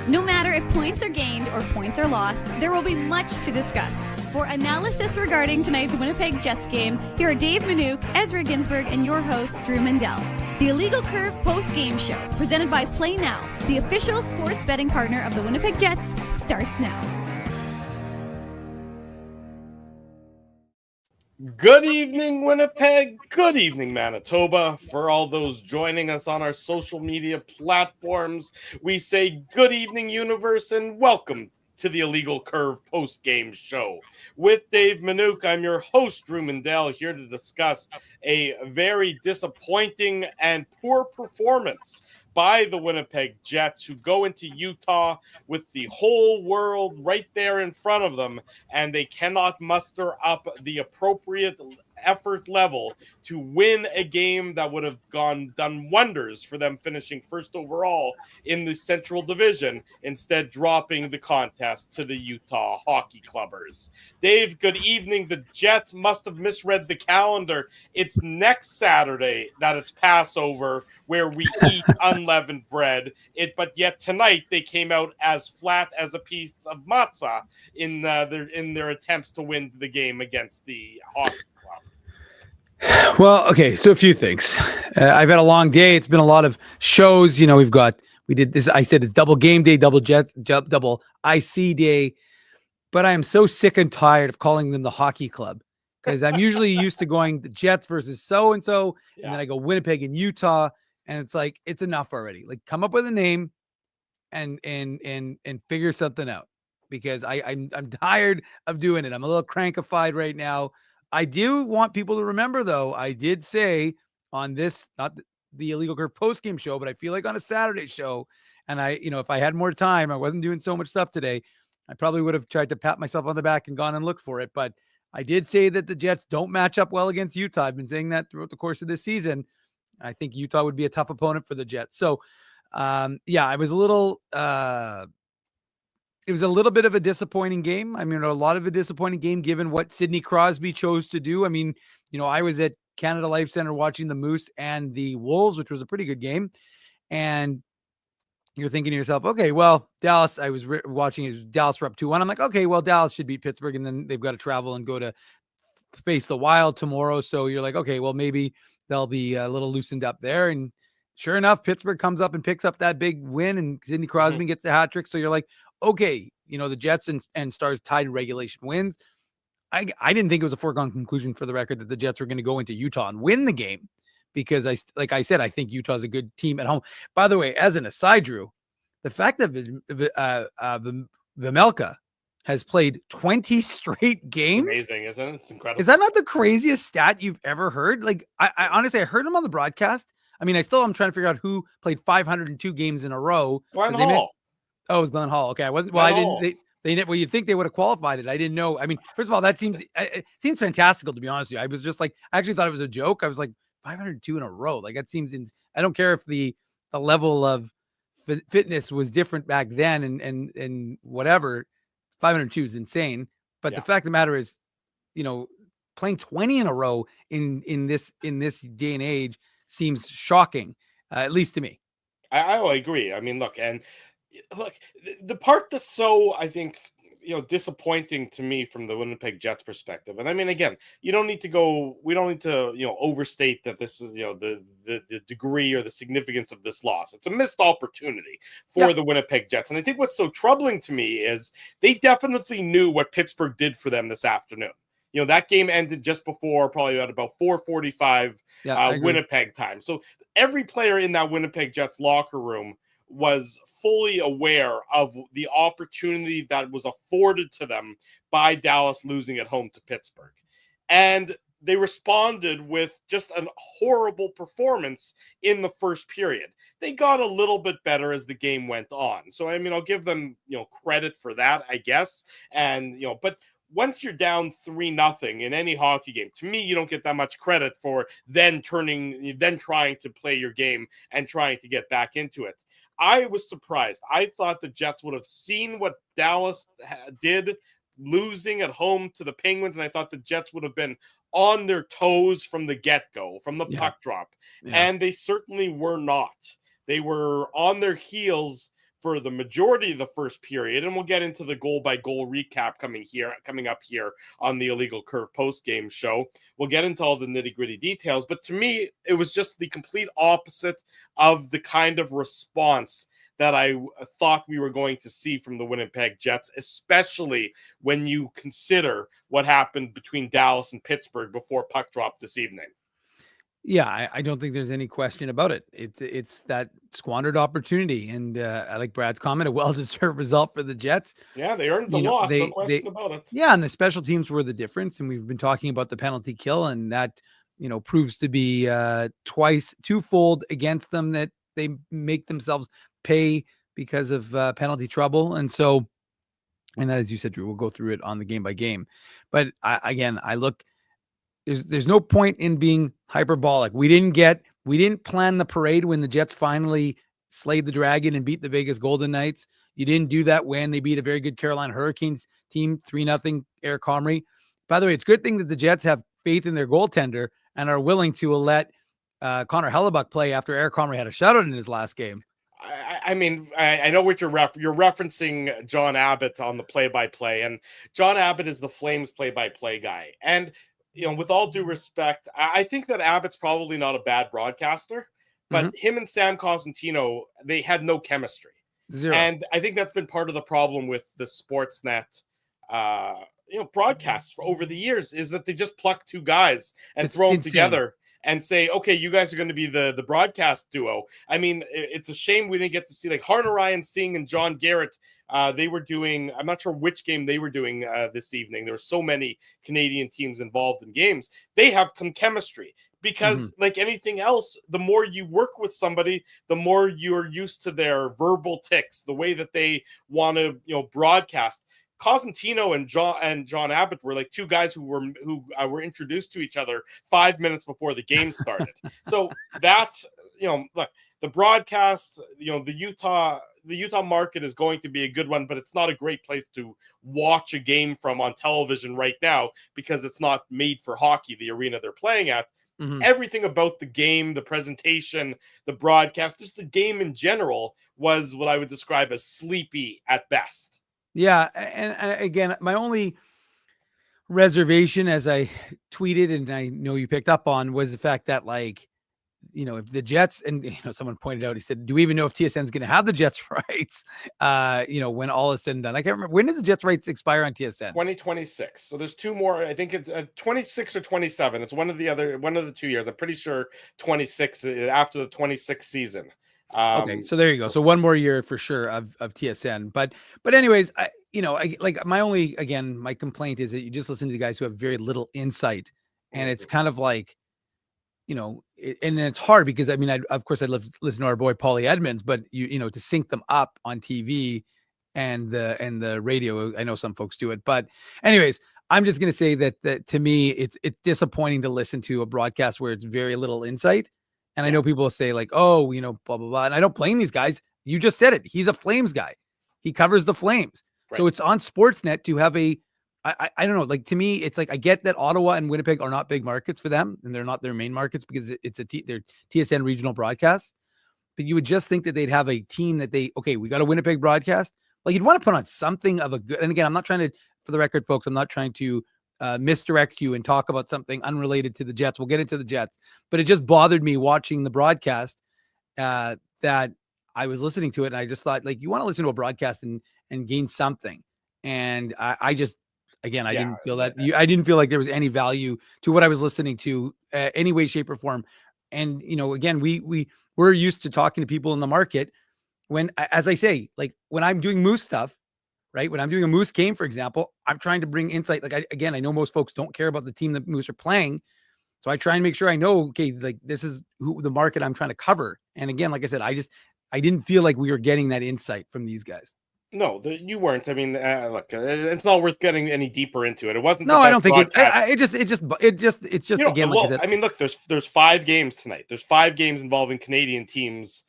No matter if points are gained or points are lost, there will be much to discuss. For analysis regarding tonight's Winnipeg Jets game, here are Dave Manouk, Ezra Ginsburg, and your host, Drew Mandel. The Illegal Curve post-game show, presented by Play Now, the official sports betting partner of the Winnipeg Jets, starts now. Good evening, Winnipeg. Good evening, Manitoba. For all those joining us on our social media platforms, we say good evening, universe, and welcome to the Illegal Curve post-game show. With Dave Manouk, I'm your host, Drew Mandel, here to discuss a very disappointing and poor performance by the Winnipeg Jets, who go into Utah with the whole world right there in front of them, and they cannot muster up the appropriate effort level to win a game that would have done wonders for them, finishing first overall in the Central Division, instead dropping the contest to the Utah Hockey Clubbers. Dave, good evening. The Jets must have misread the calendar. It's next Saturday that it's Passover, where we eat unleavened bread. But yet tonight they came out as flat as a piece of matzah in their attempts to win the game against the Hockey Club. Well, okay, so a few things. I've had a long day. It's been a lot of shows. You know, we did this. I said it's double game day, double IC day, but I am so sick and tired of calling them the Hockey Club, because I'm usually used to going the Jets versus so-and-so, and then I go Winnipeg and Utah, and it's like, it's enough already. Like, come up with a name and figure something out, because I'm tired of doing it. I'm a little crankified right now. I do want people to remember, though, I did say on this, not the Illegal Curve post-game show, but I feel like on a Saturday show, and if I had more time, I wasn't doing so much stuff today, I probably would have tried to pat myself on the back and gone and looked for it. But I did say that the Jets don't match up well against Utah. I've been saying that throughout the course of this season. I think Utah would be a tough opponent for the Jets. So, I was a little... It was a little bit of a disappointing game. I mean, a lot of a disappointing game given what Sidney Crosby chose to do. I mean, I was at Canada Life Center watching the Moose and the Wolves, which was a pretty good game. And you're thinking to yourself, okay, well, Dallas, I was watching Dallas were up 2-1. I'm like, okay, well, Dallas should beat Pittsburgh, and then they've got to travel and go to face the Wild tomorrow. So you're like, okay, well, maybe they'll be a little loosened up there. And sure enough, Pittsburgh comes up and picks up that big win, and Sidney Crosby gets the hat trick. So you're like, okay, the Jets and Stars tied in regulation wins. I didn't think it was a foregone conclusion, for the record, that the Jets were going to go into Utah and win the game, because like I said, I think Utah's a good team at home. By the way, as an aside, Drew, the fact that Vejmelka has played 20 straight games. It's amazing, isn't it? It's incredible. Is that not the craziest stat you've ever heard? Like, I honestly, I heard him on the broadcast. I mean, I'm trying to figure out who played 502 games in a row. Glenn Hall. Oh, it was Glenn Hall. Okay, I wasn't. Well, I didn't. Well, you'd think they would have qualified it. I didn't know. I mean, first of all, it seems fantastical, to be honest with you. I was just like, I actually thought it was a joke. I was like, 502 in a row. Like, that seems. I don't care if the level of fitness was different back then, and whatever. 502 is insane. But the fact of the matter is, playing 20 in a row in this day and age seems shocking, at least to me. I agree. I mean, look, the part that's so, I think, disappointing to me from the Winnipeg Jets perspective. And I mean, again, we don't need to, overstate that this is, the degree or the significance of this loss. It's a missed opportunity for the Winnipeg Jets. And I think what's so troubling to me is they definitely knew what Pittsburgh did for them this afternoon. That game ended just before, probably at about 4:45 Winnipeg time. So every player in that Winnipeg Jets locker room was fully aware of the opportunity that was afforded to them by Dallas losing at home to Pittsburgh. And they responded with just a horrible performance in the first period. They got a little bit better as the game went on. So, I mean, I'll give them, credit for that, I guess. And, but once you're down 3-0 in any hockey game, to me, you don't get that much credit for then trying to play your game and trying to get back into it. I was surprised. I thought the Jets would have seen what Dallas did losing at home to the Penguins, and I thought the Jets would have been on their toes from the get-go, from the puck drop. And they certainly were not. They were on their heels for the majority of the first period, and we'll get into the goal-by-goal recap coming up here on the Illegal Curve post-game show. We'll get into all the nitty-gritty details, but to me, it was just the complete opposite of the kind of response that I thought we were going to see from the Winnipeg Jets, especially when you consider what happened between Dallas and Pittsburgh before puck drop this evening. Yeah, I don't think there's any question about it. It's that squandered opportunity, and I like Brad's comment, a well-deserved result for the Jets. Yeah, they earned the loss, no question about it. Yeah, and the special teams were the difference, and we've been talking about the penalty kill, and that proves to be twofold against them, that they make themselves pay because of penalty trouble, and as you said, Drew, we'll go through it on the game by game. But I look. There's no point in being hyperbolic. We didn't plan the parade when the Jets finally slayed the Dragon and beat the Vegas Golden Knights. You didn't do that when they beat a very good Carolina Hurricanes team 3-0, Eric Comrie. By the way, it's a good thing that the Jets have faith in their goaltender and are willing to let Connor Hellebuck play after Eric Comrie had a shutout in his last game. I mean, I know what you're referencing John Abbott on the play-by-play, and John Abbott is the Flames play-by-play guy. And with all due respect, I think that Abbott's probably not a bad broadcaster, but him and Sam Cosentino, they had no chemistry. Zero. And I think that's been part of the problem with the Sportsnet, broadcasts over the years, is that they just pluck two guys and throw them together and say, okay, you guys are going to be the broadcast duo. I mean, it's a shame we didn't get to see like Harnarayan Singh and John Garrett. They were doing, I'm not sure which game they were doing this evening. There were so many Canadian teams involved in games. They have some chemistry because like anything else, the more you work with somebody, the more you're used to their verbal tics, the way that they want to, broadcast. Cosentino and John Abbott were like two guys who were introduced to each other 5 minutes before the game started. So that, look, the broadcast, the Utah market is going to be a good one, but it's not a great place to watch a game from on television right now because it's not made for hockey, the arena they're playing at. Everything about the game, the presentation, the broadcast, just the game in general was what I would describe as sleepy at best. Yeah, and again, my only reservation, as I tweeted, and I know you picked up on, was the fact that, like, if the Jets, and someone pointed out, he said, do we even know if TSN's going to have the Jets rights? When all is said and done, I can't remember, when does the Jets rights expire on TSN? 2026. So there's two more. I think it's 26 or 27. It's one of the 2 years. I'm pretty sure 26 after the 26th season. Okay, so there you go. So one more year for sure of TSN. But anyways, my complaint is that you just listen to the guys who have very little insight, and it's kind of like, and it's hard because of course I listen to our boy Paulie Edmonds, but to sync them up on TV and the radio, I know some folks do it, but anyways, I'm just gonna say that to me it's disappointing to listen to a broadcast where it's very little insight. And I know people will say like, oh, blah, blah, blah. And I don't blame these guys. You just said it. He's a Flames guy. He covers the Flames. Right. So it's on Sportsnet to have I don't know. Like, to me, it's like, I get that Ottawa and Winnipeg are not big markets for them, and they're not their main markets because they're TSN regional broadcasts. But you would just think that they'd have a team that we got a Winnipeg broadcast. Like, you'd want to put on something of a good, and again, I'm not trying to, for the record, folks, I'm not trying to misdirect you and talk about something unrelated to the Jets. We'll get into the Jets, but it just bothered me watching the broadcast that I was listening to it. And I just thought, like, you want to listen to a broadcast and gain something. And I didn't feel that I didn't feel like there was any value to what I was listening to, any way, shape or form. And, again, we're used to talking to people in the market when, as I say, like when I'm doing Moose stuff, right? When I'm doing a Moose game, for example, I'm trying to bring insight. Like, I know most folks don't care about the team that Moose are playing. So I try and make sure I know, okay, like, this is who the market I'm trying to cover. And again, like I said, I didn't feel like we were getting that insight from these guys. No, you weren't. I mean, look, it's not worth getting any deeper into it. It wasn't. No, I don't think it's just again. Well, I mean, look, there's 5 games tonight. There's 5 games involving Canadian teams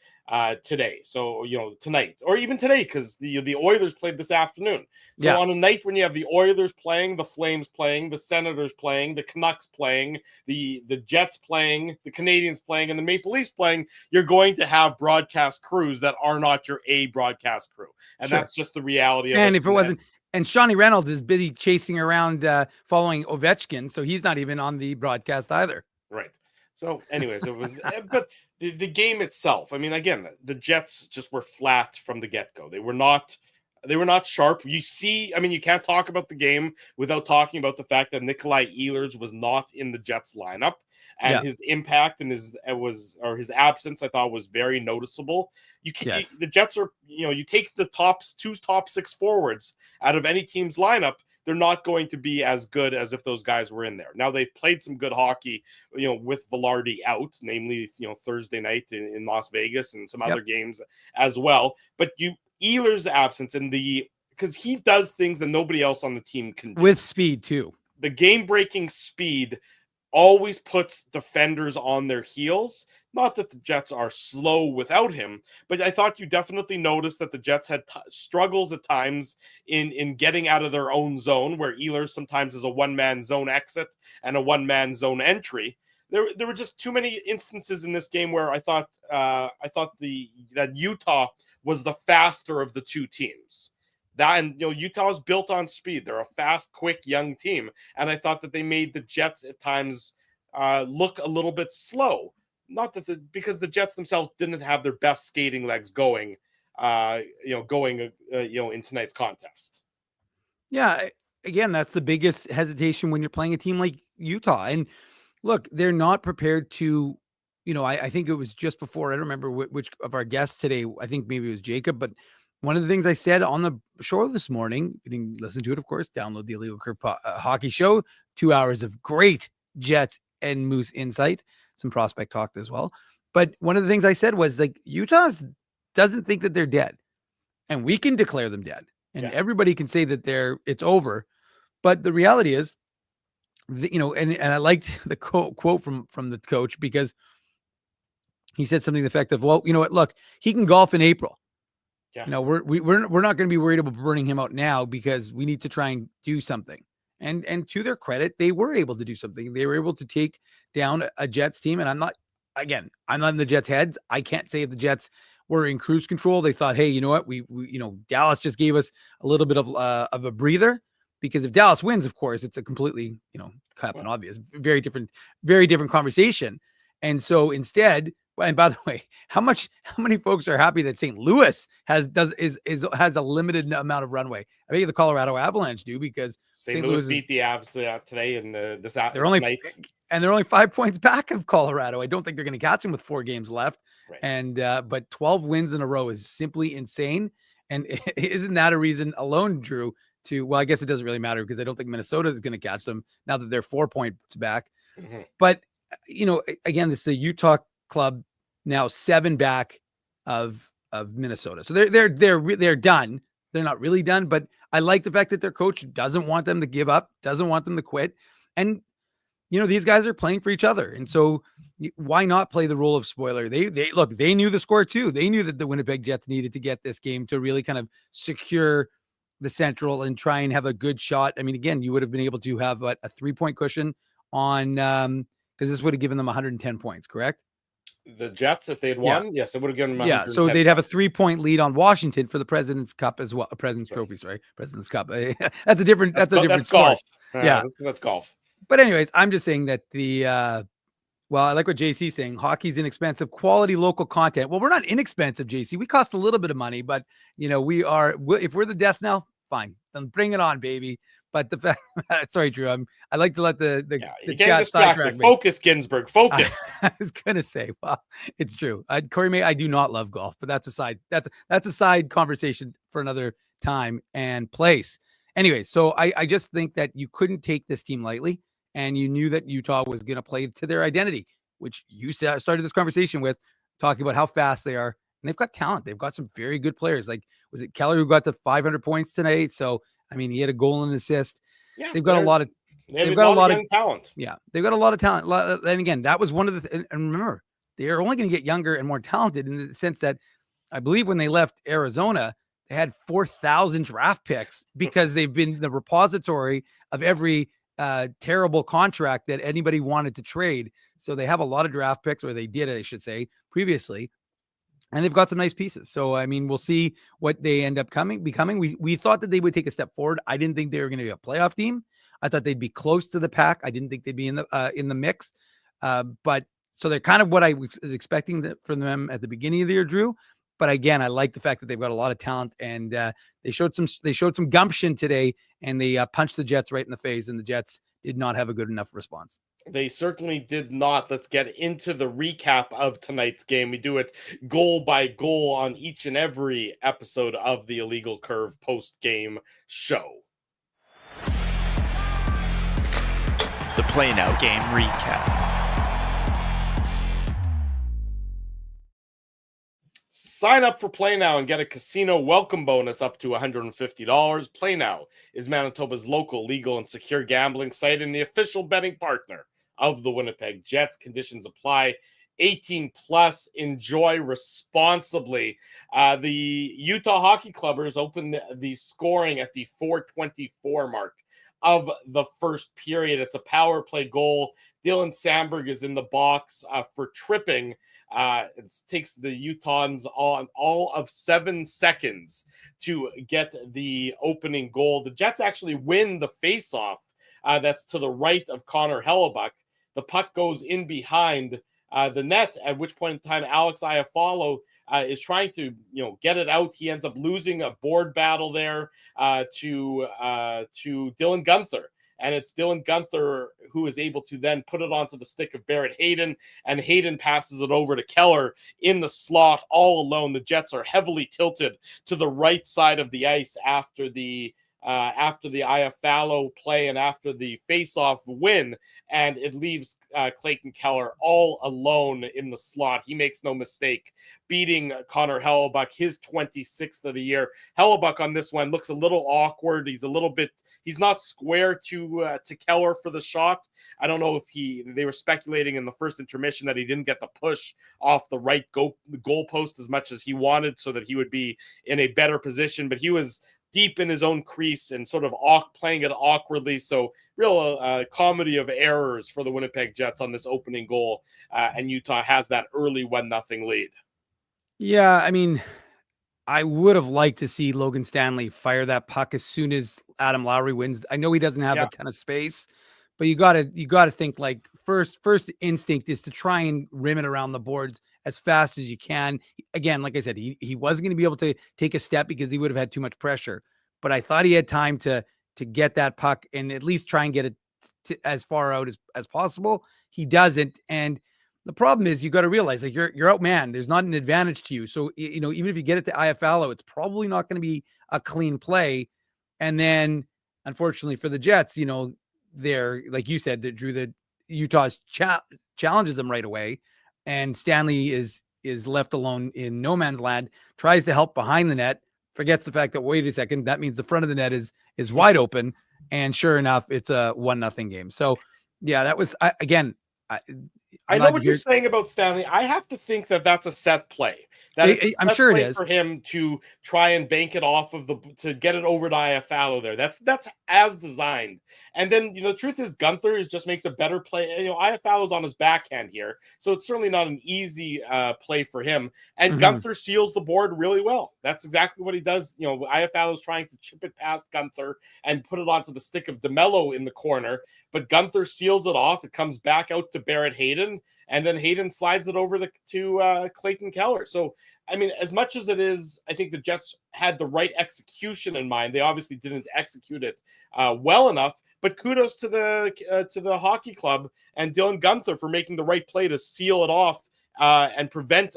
today. So, tonight or even today, because the Oilers played this afternoon. So on a night when you have the Oilers playing, the Flames playing, the Senators playing, the Canucks playing, the Jets playing, the Canadians playing, and the Maple Leafs playing, you're going to have broadcast crews that are not your A broadcast crew. And that's just the reality of it. And if it wasn't, and Shawnee Reynolds is busy chasing around following Ovechkin, so he's not even on the broadcast either. Right. So anyways, it was, but the game itself, I mean, again, the Jets just were flat from the get-go. They were not sharp. You see, I mean, you can't talk about the game without talking about the fact that Nikolai Ehlers was not in the Jets lineup, and his impact and his absence, I thought, was very noticeable. The Jets are, you take the top six forwards out of any team's lineup, they're not going to be as good as if those guys were in there. Now, they've played some good hockey, with Velarde out, namely, Thursday night in Las Vegas and some other games as well. But Ehlers' absence because he does things that nobody else on the team can do. With speed, too. The game-breaking speed always puts defenders on their heels. Not that the Jets are slow without him, but I thought you definitely noticed that the Jets had struggles at times in getting out of their own zone, where Ehlers sometimes is a one-man zone exit and a one-man zone entry. There were just too many instances in this game where I thought that Utah was the faster of the two teams. Utah is built on speed. They're a fast, quick, young team, and I thought that they made the Jets at times look a little bit slow. Not that because the Jets themselves didn't have their best skating legs going in tonight's contest. Yeah, again, that's the biggest hesitation when you're playing a team like Utah. And look, they're not prepared to, I think it was just before, I don't remember which of our guests today, I think maybe it was Jacob, but one of the things I said on the show this morning, you can listen to it, of course, download the Illegal Curve Hockey Show, 2 hours of great Jets and Moose insight, some prospect talk as well. But one of the things I said was, like, Utah doesn't think that they're dead, and we can declare them dead, and everybody can say that it's over. But the reality is, and I liked the quote from the coach, because he said something to the effect of, well, you know what, look, he can golf in April. Yeah. We're not going to be worried about burning him out now, because we need to try and do something. And to their credit, they were able to do something. They were able to take down a Jets team. And I'm not in the Jets' heads. I can't say if the Jets were in cruise control. They thought, hey, you know what? We Dallas just gave us a little bit of a breather, because if Dallas wins, of course, it's a completely, Captain Obvious, very different conversation. And so instead, and by the way, how many folks are happy that St. Louis has a limited amount of runway? I think the Colorado Avalanche do, because St. Louis beat the Avs today and they're only 5 points back of Colorado. I don't think they're going to catch them with 4 games left. Right. And but 12 wins in a row is simply insane. And isn't that a reason alone, Drew, well, I guess it doesn't really matter, because I don't think Minnesota is going to catch them now that they're 4 points back. Mm-hmm. But again, this is the Utah club now 7 back of Minnesota. So they're done. They're not really done, but I like the fact that their coach doesn't want them to give up, doesn't want them to quit. And these guys are playing for each other. And so why not play the role of spoiler? They knew the score too. They knew that the Winnipeg Jets needed to get this game to really kind of secure the Central and try and have a good shot. I mean, again, you would have been able to have a 3-point cushion on, because this would have given them 110 points, correct? The Jets, if they had won, yes, it would have given them 110. So they'd have a 3-point lead on Washington for the President's Cup as well. President's Trophy, sorry. President's Cup. That's a different that's golf. Yeah, that's golf. But anyways, I'm just saying that I like what JC's saying. Hockey's inexpensive, quality local content. Well, we're not inexpensive, JC. We cost a little bit of money, but we are. If we're the death knell, fine, then bring it on, baby. But the fact, sorry, Drew, I like to let the chat sidetrack me. Focus, Ginsburg. Focus. I was gonna say, well, it's true. Corey May, I do not love golf, but that's a side conversation for another time and place. Anyway, so I just think that you couldn't take this team lightly, and you knew that Utah was going to play to their identity, which you started this conversation with, talking about how fast they are. And they've got talent. They've got some very good players. Like, was it Keller who got to 500 points tonight? So, I mean, he had a goal and an assist. Yeah, they've got a lot of talent. Yeah, they've got a lot of talent. And again, that was one of the and remember, they're only going to get younger and more talented in the sense that I believe when they left Arizona, they had 4,000 draft picks because they've been the repository of every terrible contract that anybody wanted to trade. So they have a lot of draft picks, or they did, I should say, previously. And they've got some nice pieces. So, I mean, we'll see what they end up becoming. We thought that they would take a step forward. I didn't think they were going to be a playoff team. I thought they'd be close to the pack. I didn't think they'd be in the mix. But so they're kind of what I was expecting from them at the beginning of the year, Drew. But again, I like the fact that they've got a lot of talent, and they showed some gumption today, and they punched the Jets right in the face, and the Jets did not have a good enough response. They certainly did not. Let's get into the recap of tonight's game. We do it goal by goal on each and every episode of the Illegal Curve post-game show. The Play Now game recap. Sign up for Play Now and get a casino welcome bonus up to $150. Play Now is Manitoba's local, legal, and secure gambling site and the official betting partner of the Winnipeg Jets. Conditions apply. 18 plus. Enjoy responsibly. The Utah Hockey Clubbers opened the scoring at the 4:24 mark of the first period. It's a power play goal. Dylan Sandberg is in the box for tripping. It takes the Utahns on all of 7 seconds to get the opening goal. The Jets actually win the faceoff. That's to the right of Connor Hellebuck. The puck goes in behind the net, at which point in time Alex Iafallo is trying to get it out. He ends up losing a board battle there to Dylan Guenther. And it's Dylan Guenther who is able to then put it onto the stick of Barrett Hayden, and Hayden passes it over to Keller in the slot all alone. The Jets are heavily tilted to the right side of the ice after the Iafallo play and after the face-off win, and it leaves Clayton Keller all alone in the slot. He makes no mistake, beating Connor Hellebuck, his 26th of the year. Hellebuck on this one looks a little awkward. He's not square to Keller for the shot. I don't know if they were speculating in the first intermission that he didn't get the push off the right goal post as much as he wanted so that he would be in a better position, but he was deep in his own crease and sort of playing it awkwardly. So real comedy of errors for the Winnipeg Jets on this opening goal. And Utah has that early 1-0 lead. Yeah, I mean, I would have liked to see Logan Stanley fire that puck as soon as Adam Lowry wins. I know he doesn't have a ton of space, but you gotta think like first instinct is to try and rim it around the boards as fast as you can. Again, like I said, he wasn't going to be able to take a step because he would have had too much pressure. But I thought he had time to get that puck and at least try and get it as far out as possible. He doesn't, and the problem is you got to realize like you're out man. There's not an advantage to you. So even if you get it to Iafallo, it's probably not going to be a clean play. And then unfortunately for the Jets, they're like you said, that Drew, the Utah's challenges them right away, and Stanley is left alone in no man's land, tries to help behind the net, forgets the fact that, wait a second, that means the front of the net is wide open. And sure enough, it's a 1-0 game. So yeah, that was, I know what you're saying about Stanley. I have to think that that's a set play. I'm sure it is for him to try and bank it off of to get it over to Iafallo there. That's as designed. And then the truth is Guenther just makes a better play. Iafallo's on his backhand here, so it's certainly not an easy play for him. And Guenther seals the board really well. That's exactly what he does. Iafallo's trying to chip it past Guenther and put it onto the stick of DeMello in the corner, but Guenther seals it off. It comes back out to Barrett Hayden, and then Hayden slides it over to Clayton Keller. So, I mean, as much as it is, I think the Jets had the right execution in mind. They obviously didn't execute it well enough, but kudos to the hockey club and Dylan Guenther for making the right play to seal it off and prevent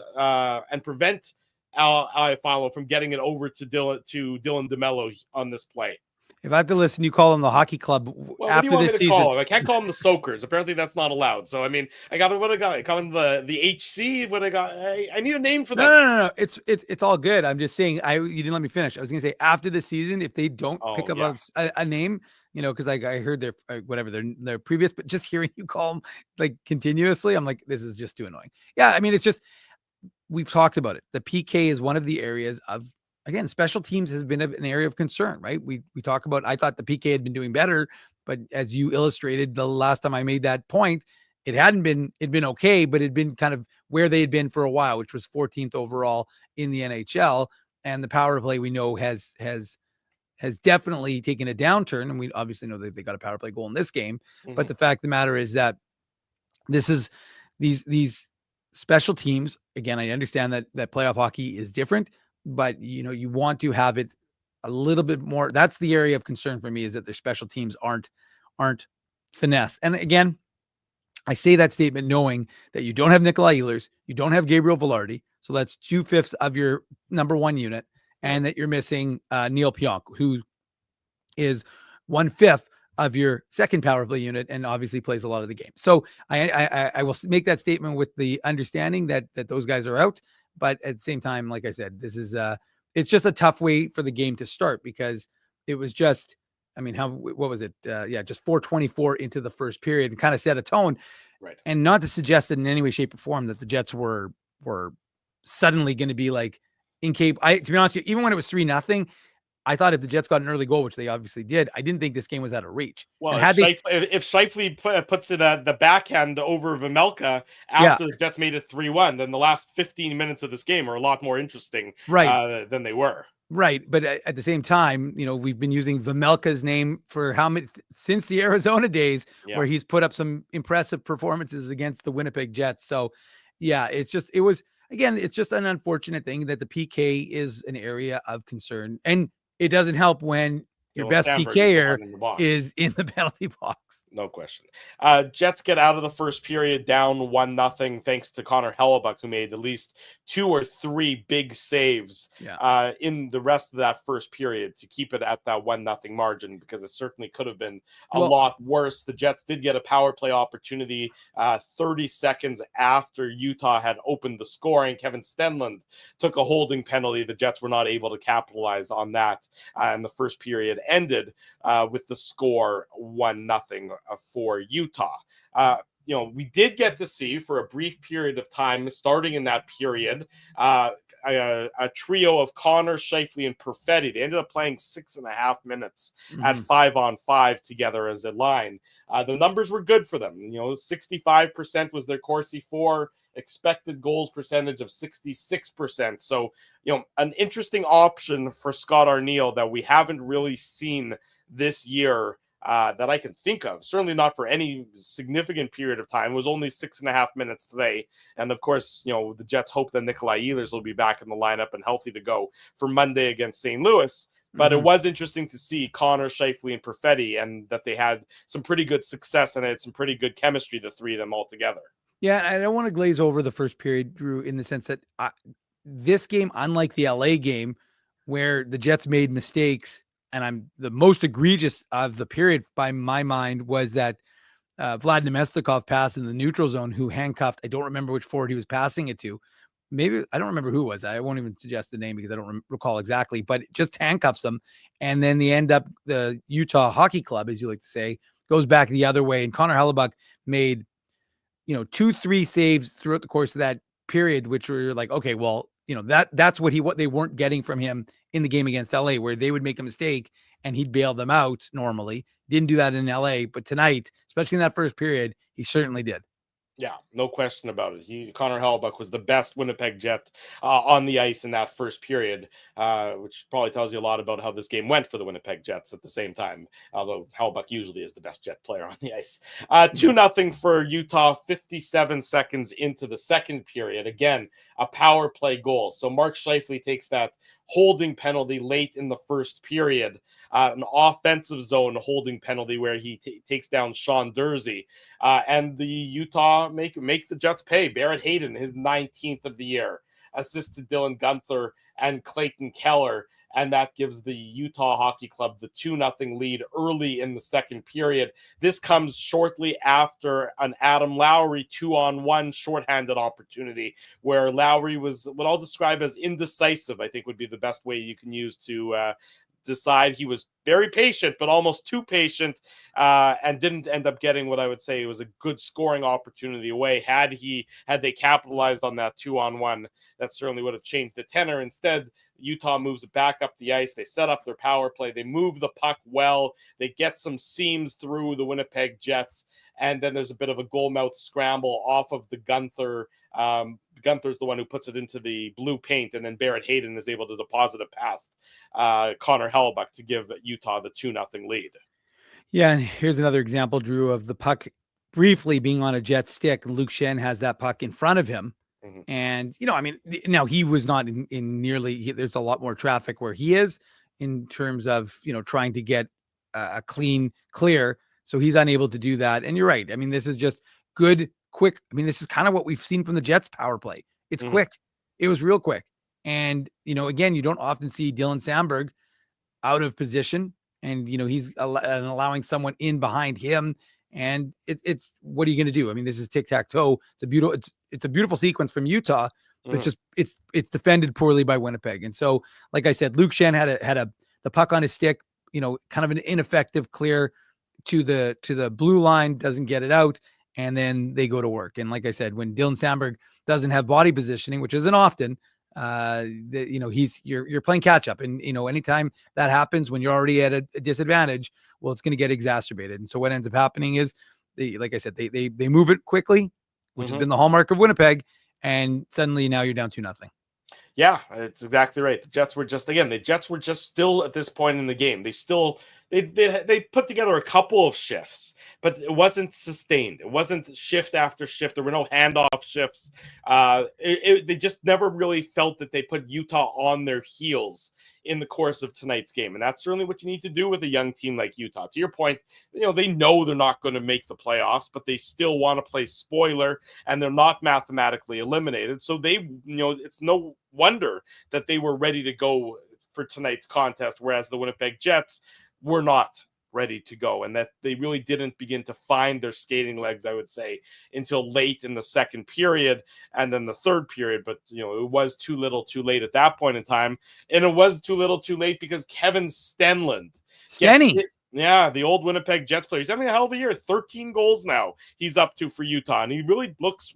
Iafallo from getting it over to Dylan DeMello on this play. If I have to listen, you call them the hockey club Well, what do you after want this me to season. call them? I can't call them the Soakers. Apparently, that's not allowed. So, I mean, I got what I got. I call them the HC. What I got? I need a name for them. No. It's all good. I'm just saying. You didn't let me finish. I was gonna say after the season, if they don't pick Oh, up yeah. a name, because I heard their whatever their previous, but just hearing you call them like continuously, I'm like, this is just too annoying. Yeah, I mean, it's just we've talked about it. The PK is one of the areas of, again, special teams has been an area of concern, right? We talk about, I thought the PK had been doing better, but as you illustrated the last time I made that point, it'd been okay, but it'd been kind of where they had been for a while, which was 14th overall in the NHL. And the power play we know has definitely taken a downturn. And we obviously know that they got a power play goal in this game. Mhm. But the fact of the matter is that these special teams, again, I understand that playoff hockey is different, but you want to have it a little bit more. That's the area of concern for me, is that their special teams aren't finesse. And again, I say that statement knowing that you don't have Nikolai Ehlers, you don't have Gabriel Velarde, so that's 2/5 of your number one unit, and that you're missing Neil Pionk, who is 1/5 of your second power play unit and obviously plays a lot of the game. So I will make that statement with the understanding that those guys are out, but at the same time, like I said, this is it's just a tough way for the game to start, because it was just, I mean, what was it? Just 4:24 into the first period, and kind of set a tone. Right. And not to suggest that in any way, shape, or form that the Jets were suddenly going to be like incapable. To be honest with you, even when it was 3-0, I thought if the Jets got an early goal, which they obviously did, I didn't think this game was out of reach. Well, and if Scheifele puts it at the backhand over Vejmelka after the Jets made it 3-1, then the last 15 minutes of this game are a lot more interesting, than they were. Right. But at the same time, we've been using Vejmelka's name for since the Arizona days, where he's put up some impressive performances against the Winnipeg Jets. So yeah, it's just an unfortunate thing that the PK is an area of concern, and it doesn't help when your best PKer is in the penalty box. No question. Jets get out of the first period down 1-0 thanks to Connor Hellebuck, who made at least 2 or 3 big saves in the rest of that first period to keep it at that 1-0 margin, because it certainly could have been a lot worse. The Jets did get a power play opportunity 30 seconds after Utah had opened the scoring. Kevin Stenlund took a holding penalty. The Jets were not able to capitalize on that, and the first period ended with the score 1-0 for Utah. We did get to see for a brief period of time, starting in that period, a trio of Connor, Scheifele, and Perfetti. They ended up playing 6.5 minutes at 5-on-5 together as a line. The numbers were good for them. 65% was their Corsi for, expected goals percentage of 66%. So, an interesting option for Scott Arniel that we haven't really seen this year that I can think of. Certainly not for any significant period of time. It was only 6.5 minutes today. And of course, the Jets hope that Nikolai Ehlers will be back in the lineup and healthy to go for Monday against St. Louis. But it was interesting to see Connor, Scheifele, and Perfetti, and that they had some pretty good success and had some pretty good chemistry, the three of them all together. Yeah, I don't want to glaze over the first period, Drew, in the sense that this game, unlike the LA game, where the Jets made mistakes, and the most egregious of the period by my mind was that Vlad Nemestikov passed in the neutral zone, who handcuffed, I don't remember which forward he was passing it to. Maybe, I don't remember who it was. I won't even suggest the name because I don't recall exactly, but it just handcuffs them. And then the Utah Hockey Club, as you like to say, goes back the other way. And Connor Hellebuck made, 2-3 saves throughout the course of that period, which were like, okay, well, that's what they weren't getting from him in the game against LA, where they would make a mistake and he'd bail them out normally. Didn't do that in LA, but tonight, especially in that first period, he certainly did. Yeah, no question about it. Connor Hellebuck was the best Winnipeg Jet on the ice in that first period, which probably tells you a lot about how this game went for the Winnipeg Jets at the same time, although Hellebuck usually is the best Jet player on the ice. 2-0 for Utah, 57 seconds into the second period. Again, a power play goal. So Mark Scheifele takes that holding penalty late in the first period, an offensive zone holding penalty where he takes down Sean Dursey, and the Utah make the Jets pay. Barrett Hayden, his 19th of the year. assist to Dylan Guenther and Clayton Keller. And that gives the Utah Hockey Club the 2-0 lead early in the second period. This comes shortly after an Adam Lowry 2-on-1 shorthanded opportunity where Lowry was what I'll describe as indecisive, I think would be the best way you can use to decide. He was very patient, but almost too patient, and didn't end up getting what I would say was a good scoring opportunity away. Had they capitalized on that 2-on-1, that certainly would have changed the tenor. Instead, Utah moves it back up the ice. They set up their power play. They move the puck well. They get some seams through the Winnipeg Jets, and then there's a bit of a goalmouth scramble off of the Guenther. Gunther's the one who puts it into the blue paint, and then Barrett Hayden is able to deposit it past Connor Hellebuck to give Utah the 2-0 lead. Yeah, and here's another example, Drew, of the puck briefly being on a Jet stick. Luke Shen has that puck in front of him. Mm-hmm. And, now he was not in nearly, there's a lot more traffic where he is in terms of, trying to get a clean clear. So he's unable to do that. And you're right. I mean, this is just good, quick. I mean, this is kind of what we've seen from the Jets power play. It's quick. It was real quick. And, again, you don't often see Dylan Samberg out of position, and, he's allowing someone in behind him. And it's what are you going to do? I mean, this is tic-tac-toe. It's a beautiful sequence from Utah, but it's just, it's defended poorly by Winnipeg. And so, like I said, Luke Shen had the puck on his stick, kind of an ineffective clear to the blue line, doesn't get it out. And then they go to work. And like I said, when Dylan Samberg doesn't have body positioning, which isn't often, you're playing catch up. And, anytime that happens when you're already at a disadvantage, well, it's going to get exacerbated. And so what ends up happening is they move it quickly, which has been the hallmark of Winnipeg. And suddenly now you're down 2-0. Yeah, it's exactly right. The Jets were just still at this point in the game. They put together a couple of shifts, but it wasn't sustained. It wasn't shift after shift. There were no handoff shifts. They just never really felt that they put Utah on their heels in the course of tonight's game. And that's certainly what you need to do with a young team like Utah. To your point, they know they're not going to make the playoffs, but they still want to play spoiler, and they're not mathematically eliminated. So it's no wonder that they were ready to go for tonight's contest, whereas the Winnipeg Jets were not ready to go, and that they really didn't begin to find their skating legs, I would say, until late in the second period and then the third period. But, it was too little too late at that point in time. And it was too little too late because Kevin Stenlund. Yeah, the old Winnipeg Jets player. He's having a hell of a year. 13 goals now he's up to for Utah. And he really looks,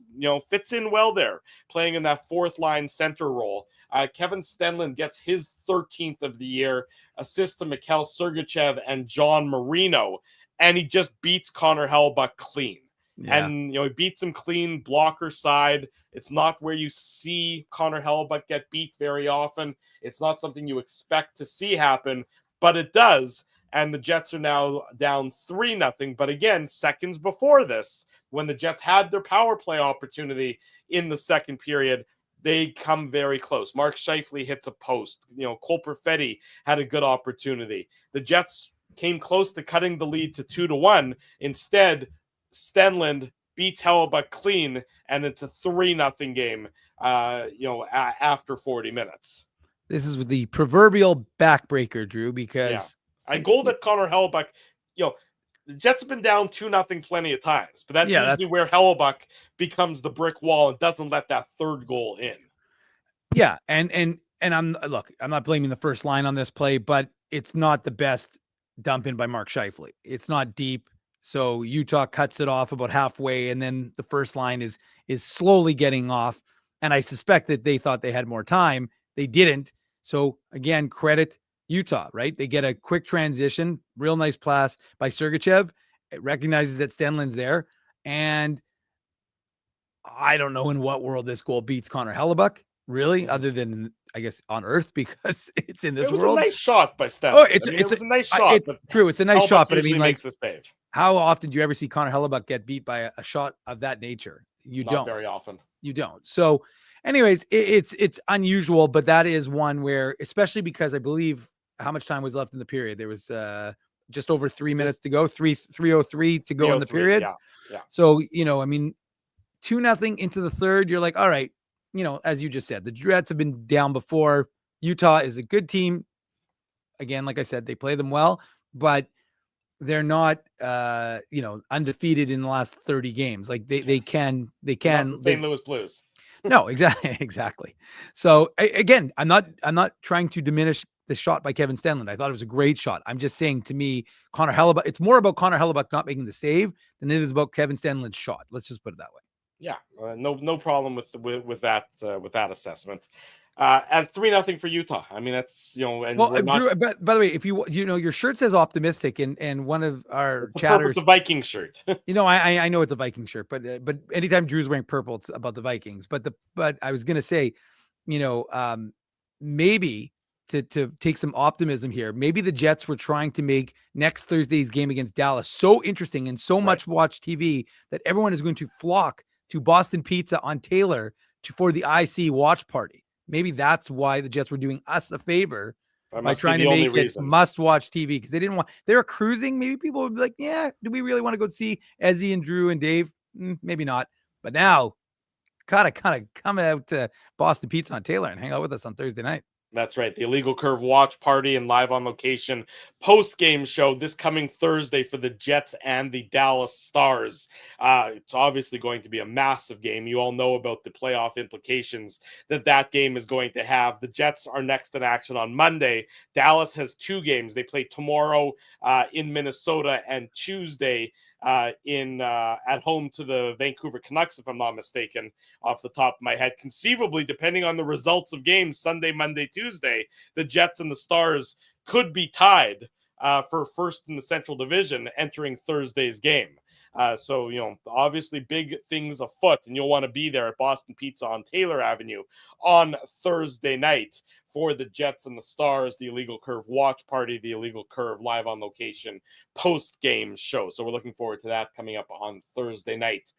fits in well there, playing in that fourth line center role. Kevin Stenlund gets his 13th of the year, assist to Mikhail Sergachev and John Marino. And he just beats Connor Hellebuck clean. Yeah. And, he beats him clean, blocker side. It's not where you see Connor Hellebuck get beat very often. It's not something you expect to see happen, but it does. And the Jets are now down 3-0. But again, seconds before this, when the Jets had their power play opportunity in the second period, they come very close. Mark Scheifele hits a post. Cole Perfetti had a good opportunity. The Jets came close to cutting the lead to 2-1. Instead, Stenlund beats Hellebuck clean, and it's a 3-0 game, after 40 minutes. This is the proverbial backbreaker, Drew, because... Yeah. A goal that Connor Hellebuck, the Jets have been down 2-0 plenty of times, but that's usually where Hellebuck becomes the brick wall and doesn't let that third goal in. Yeah, and I'm not blaming the first line on this play, but it's not the best dump in by Mark Scheifele. It's not deep, so Utah cuts it off about halfway, and then the first line is slowly getting off. And I suspect that they thought they had more time. They didn't. So again, credit Utah, right? They get a quick transition, real nice pass by Sergachev. It recognizes that Stenlund's there. And I don't know in what world this goal beats Connor Hellebuck, really, other than, I guess, on Earth, because it's in this world. It was a nice shot by Stenlund. Oh, it was a nice shot. It's true. It's a nice shot, but I mean, makes the save. How often do you ever see Connor Hellebuck get beat by a shot of that nature? You don't. Not very often. You don't. So anyways, it's unusual, but that is one where, especially because I believe how much time was left in the period? There was just over 3 minutes to go, 3:03 to go in the period. Yeah. So, 2-0 into the third, you're like, all right, as you just said, the Jets have been down before. Utah is a good team. Again, like I said, they play them well, but they're not, undefeated in the last 30 games. Like they can. Not the St. Louis Blues. No, exactly. So again, I'm not trying to diminish the shot by Kevin Stenlund. I thought it was a great shot. I'm just saying, to me, Connor Hellebuck, it's more about Connor Hellebuck not making the save than it is about Kevin Stenlund's shot. Let's just put it that way. Yeah, no problem with that assessment. And 3-0 for Utah. I mean, that's and Well, we're not. Drew, by the way, if your shirt says optimistic, and one of our It's chatters, a Viking shirt. I know it's a Viking shirt, but anytime Drew's wearing purple, it's about the Vikings. But I was gonna say, maybe to take some optimism here, maybe the Jets were trying to make next Thursday's game against Dallas so interesting and so much watch TV that everyone is going to flock to Boston Pizza on Taylor for the IC watch party. Maybe that's why the Jets were doing us a favor by trying to make it must-watch TV, because they were cruising. Maybe people would be like, yeah, do we really want to go see Ezzy and Drew and Dave? Maybe not. But now, gotta kind of come out to Boston Pizza on Taylor and hang out with us on Thursday night. That's right. The Illegal Curve watch party and live on location post-game show this coming Thursday for the Jets and the Dallas Stars. It's obviously going to be a massive game. You all know about the playoff implications that game is going to have. The Jets are next in action on Monday. Dallas has 2 games. They play tomorrow in Minnesota and Tuesday at home to the Vancouver Canucks, if I'm not mistaken, off the top of my head. Conceivably, depending on the results of games Sunday, Monday, Tuesday, the Jets and the Stars could be tied for first in the Central Division entering Thursday's game. So, obviously big things afoot, and you'll want to be there at Boston Pizza on Taylor Avenue on Thursday night for the Jets and the Stars, the Illegal Curve watch party, the Illegal Curve live on location post-game show. So we're looking forward to that coming up on Thursday night.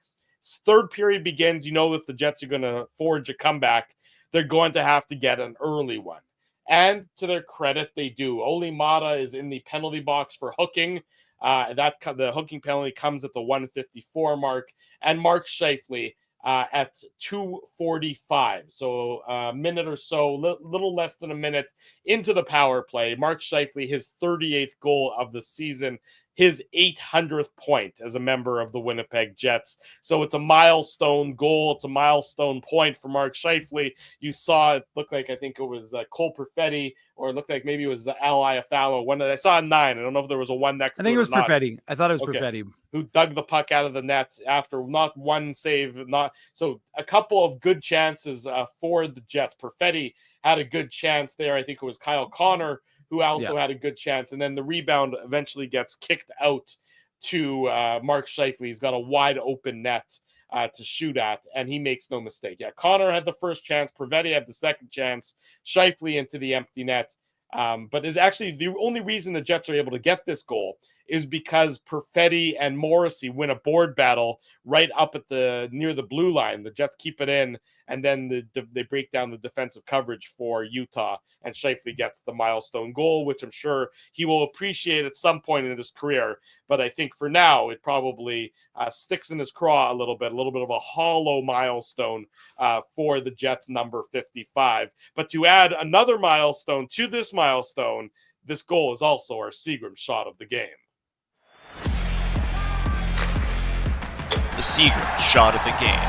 Third period begins. If the Jets are going to forge a comeback, they're going to have to get an early one. And to their credit, they do. Oli Mata is in the penalty box for hooking. The hooking penalty comes at the 154 mark, and Mark Scheifele at 2:45. So a minute or so, little less than a minute into the power play. Mark Scheifele, his 38th goal of the season, his 800th point as a member of the Winnipeg Jets. So it's a milestone goal. It's a milestone point for Mark Scheifele. You saw it look like, I think it was Cole Perfetti, or it looked like maybe it was Al Iafallo. I saw a 9. I don't know if there was a 1 next to it. I think it was Perfetti. I thought it was Perfetti. Who dug the puck out of the net after not one save. So a couple of good chances for the Jets. Perfetti had a good chance there. I think it was Kyle Connor who also had a good chance. And then the rebound eventually gets kicked out to Mark Scheifele. He's got a wide open net to shoot at, and he makes no mistake. Yeah, Connor had the first chance. Perfetti had the second chance. Scheifele into the empty net. But it actually, the only reason the Jets are able to get this goal is because Perfetti and Morrissey win a board battle right up at near the blue line. The Jets keep it in, and then they break down the defensive coverage for Utah, and Scheifele gets the milestone goal, which I'm sure he will appreciate at some point in his career. But I think for now, it probably sticks in his craw a little bit of a hollow milestone for the Jets number 55. But to add another milestone to this milestone, this goal is also our Seagram shot of the game. The Seagram shot of the game.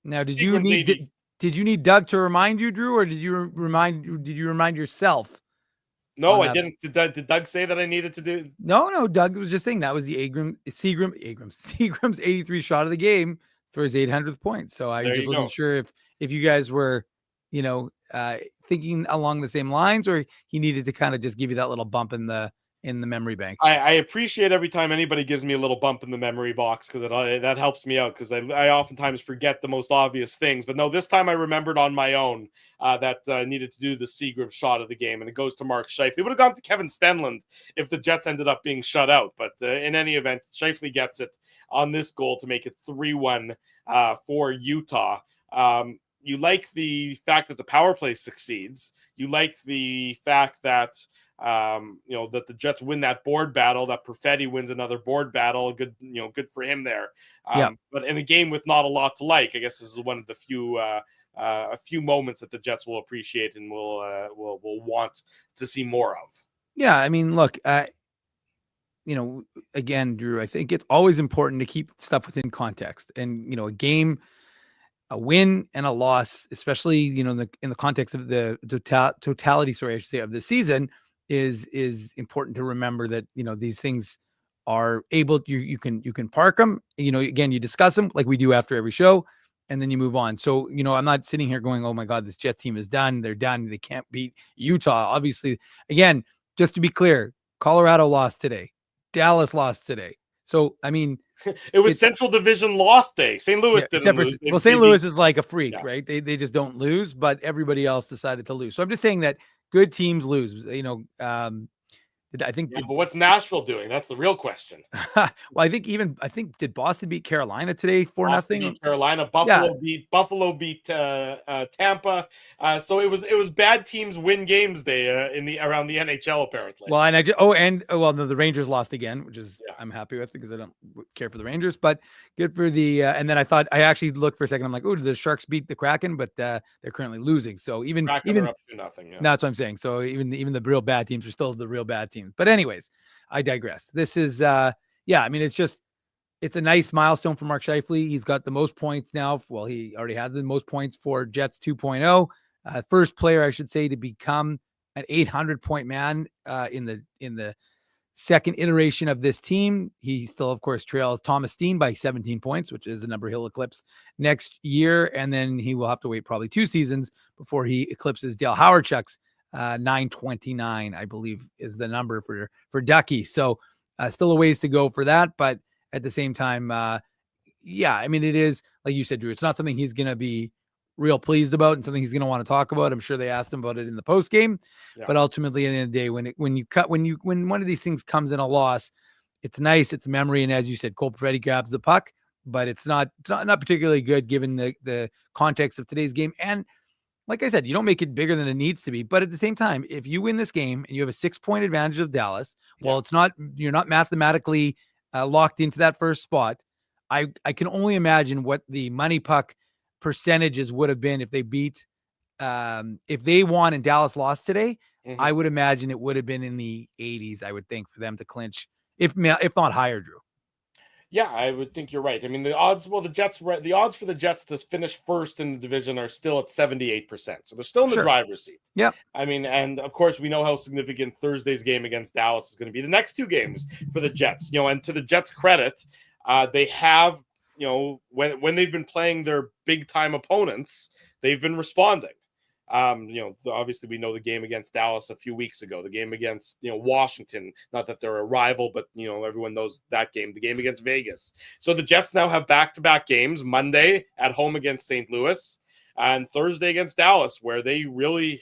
Now, did you need Doug to remind you, Drew, or did you remind yourself? No, I didn't. Did Doug say that I needed to do? No. Doug was just saying that was the Seagram's 83 shot of the game for his 800th point. So I just wasn't sure if you guys were, thinking along the same lines, or he needed to kind of just give you that little bump in the memory bank. I appreciate every time anybody gives me a little bump in the memory box, because that helps me out, because I oftentimes forget the most obvious things. But no, this time I remembered on my own that I needed to do the Seagram shot of the game, and it goes to Mark Scheifele. It would have gone to Kevin Stenlund if the Jets ended up being shut out. But in any event, Scheifele gets it on this goal to make it 3-1 for Utah. You like the fact that the power play succeeds. You like the fact that That the Jets win that board battle, that Perfetti wins another board battle. Good, good for him there. But in a game with not a lot to like, I guess this is one of the few a few moments that the Jets will appreciate and will want to see more of. Yeah, I mean, look, again, Drew, I think it's always important to keep stuff within context. And a game, a win and a loss, especially in the context of the totality, sorry, I should say, of the season, is important to remember that these things are able. You can park them. Again, you discuss them like we do after every show, and then you move on. So I'm not sitting here going, "Oh my God, this Jet team is done. They're done. They can't beat Utah." Obviously, again, just to be clear, Colorado lost today. Dallas lost today. So, I mean, it was Central Division loss day. St. Louis didn't lose. St. Louis is like a freak, right? They just don't lose, but everybody else decided to lose. So I'm just saying that good teams lose. I think. But what's Nashville doing? That's the real question. Well, I think did Boston beat Carolina today 4-0? Carolina, Buffalo beat Tampa. So it was bad teams win games day around the NHL apparently. Well, and the Rangers lost again, which is I'm happy with because I don't care for the Rangers, but good for the. And then I actually looked for a second. I'm like, oh, did the Sharks beat the Kraken? But they're currently losing. So even are up to nothing. No, that's what I'm saying. So even the real bad teams are still the real bad teams. But anyways, I digress. This is I mean, it's a nice milestone for Mark Scheifele. He's got the most points now. Well, he already had the most points for Jets 2.0. First player, I should say, to become an 800-point man in the second iteration of this team. He still, of course, trails Thomas Steen by 17 points, which is the number he'll eclipse next year. And then he will have to wait probably 2 seasons before he eclipses Dale Howardchuk's 929, I believe, is the number for Ducky. So still a ways to go for that. But at the same time, I mean, it is, like you said, Drew, it's not something he's going to be real pleased about and something he's going to want to talk about. I'm sure they asked him about it in the post game, but ultimately at the end of the day, when one of these things comes in a loss, it's nice. It's memory. And as you said, Cole Perfetti grabs the puck, but it's not particularly good given the context of today's game. And like I said, you don't make it bigger than it needs to be. But at the same time, if you win this game and you have a 6-point advantage of Dallas, you're not mathematically locked into that first spot. I can only imagine what the money puck percentages would have been if they beat, if they won and Dallas lost today. Mm-hmm. I would imagine it would have been in the 80s, I would think, for them to clinch, if not higher, Drew. Yeah, I would think you're right. I mean, the odds for the Jets to finish first in the division are still at 78%. So they're still in the driver's seat. Yeah. I mean, and of course, we know how significant Thursday's game against Dallas is going to be. The next 2 games for the Jets, and to the Jets' credit, they have, when they've been playing their big time opponents, they've been responding. Obviously we know the game against Dallas a few weeks ago, the game against, Washington, not that they're a rival, but, everyone knows that game, the game against Vegas. So the Jets now have back-to-back games, Monday at home against St. Louis and Thursday against Dallas, where they really,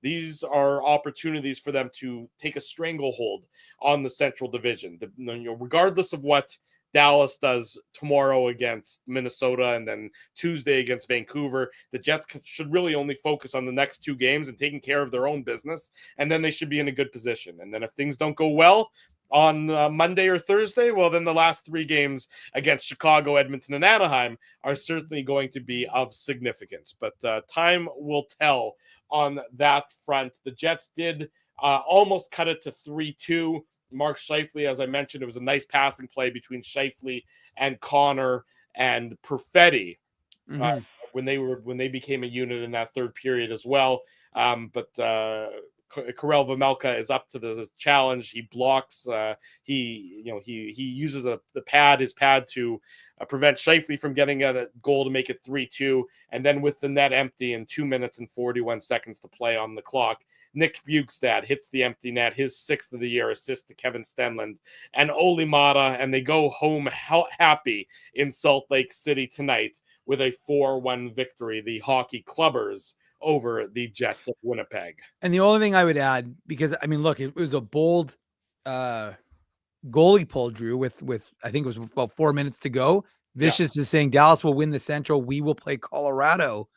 these are opportunities for them to take a stranglehold on the Central Division, regardless of what Dallas does tomorrow against Minnesota and then Tuesday against Vancouver. The Jets should really only focus on the next 2 games and taking care of their own business, and then they should be in a good position. And then if things don't go well on Monday or Thursday, well, then the last 3 games against Chicago, Edmonton, and Anaheim are certainly going to be of significance. But time will tell on that front. The Jets did almost cut it to 3-2. Mark Scheifele, as I mentioned, it was a nice passing play between Scheifele and Connor and Perfetti when they became a unit in that third period as well. But Karel Vejmelka is up to the challenge. He blocks. He uses his pad to prevent Scheifele from getting a goal to make it 3-2. And then with the net empty and 2 minutes and 41 seconds to play on the clock, Nick Bjugstad hits the empty net, his 6th of the year assist to Kevin Stenlund and Oli Mata, and they go home happy in Salt Lake City tonight with a 4-1 victory. The Hockey Clubbers over the Jets of Winnipeg. And the only thing I would add, because I mean, look, it was a bold goalie pull, Drew, with I think it was about 4 minutes to go. Vicious is saying Dallas will win the Central. We will play Colorado.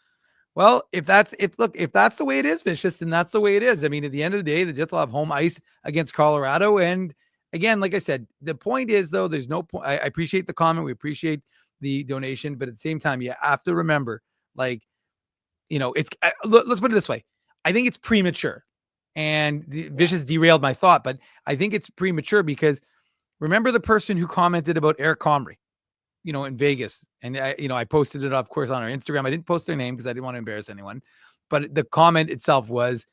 Well, if that's the way it is, Vicious, then that's the way it is. I mean, at the end of the day, the Jets will have home ice against Colorado. And again, like I said, the point is, though, there's no point. I appreciate the comment. We appreciate the donation. But at the same time, you have to remember, like, it's let's put it this way. I think it's premature. And Vicious derailed my thought, but I think it's premature because remember the person who commented about Eric Comrie, in Vegas. And I posted it, of course, on our Instagram. I didn't post their name because I didn't want to embarrass anyone. But the comment itself was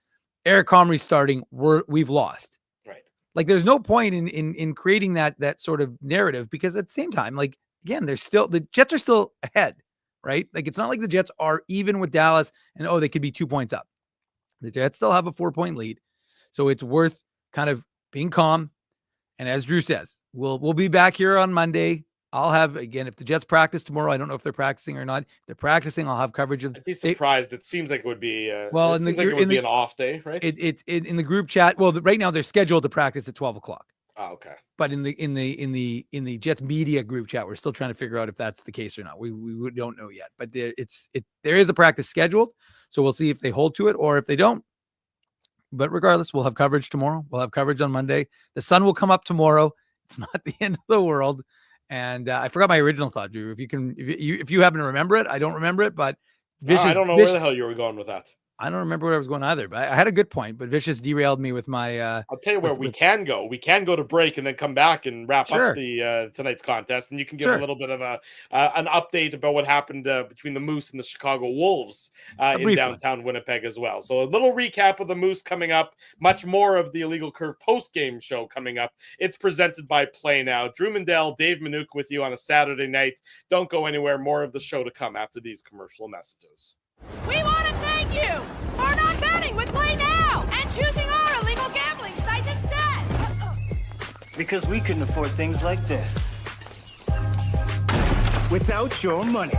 Eric Comrie starting, we've lost. Right. Like there's no point in creating that sort of narrative because at the same time, like again, the Jets are still ahead, right? Like it's not like the Jets are even with Dallas and they could be 2 points up. The Jets still have a 4-point lead. So it's worth kind of being calm. And as Drew says, we'll be back here on Monday. I'll have, again, if the Jets practice tomorrow, I don't know if they're practicing or not. If they're practicing, I'll have coverage of. I'd be surprised. It seems like it would be. It would be an off day, right? It in the group chat. Well, right now they're scheduled to practice at 12:00. Oh, okay. But in the Jets media group chat, we're still trying to figure out if that's the case or not. We don't know yet. But there is a practice scheduled, so we'll see if they hold to it or if they don't. But regardless, we'll have coverage tomorrow. We'll have coverage on Monday. The sun will come up tomorrow. It's not the end of the world. And I forgot my original thought, Drew. If you happen to remember it, I don't remember it, but Vicious. I don't know where the hell you were going with that. I don't remember where I was going either, but I had a good point. But Vicious derailed me with my. I'll tell you where we can go. We can go to break and then come back and wrap up the tonight's contest, and you can give a little bit of an update about what happened between the Moose and the Chicago Wolves in downtown Winnipeg as well. So a little recap of the Moose coming up. Much more of the Illegal Curve post-game show coming up. It's presented by Play Now. Drew Mandel, Dave Manouk with you on a Saturday night. Don't go anywhere. More of the show to come after these commercial messages. We want to thank you for not betting with Play Now and choosing our illegal gambling site instead. Because we couldn't afford things like this without your money.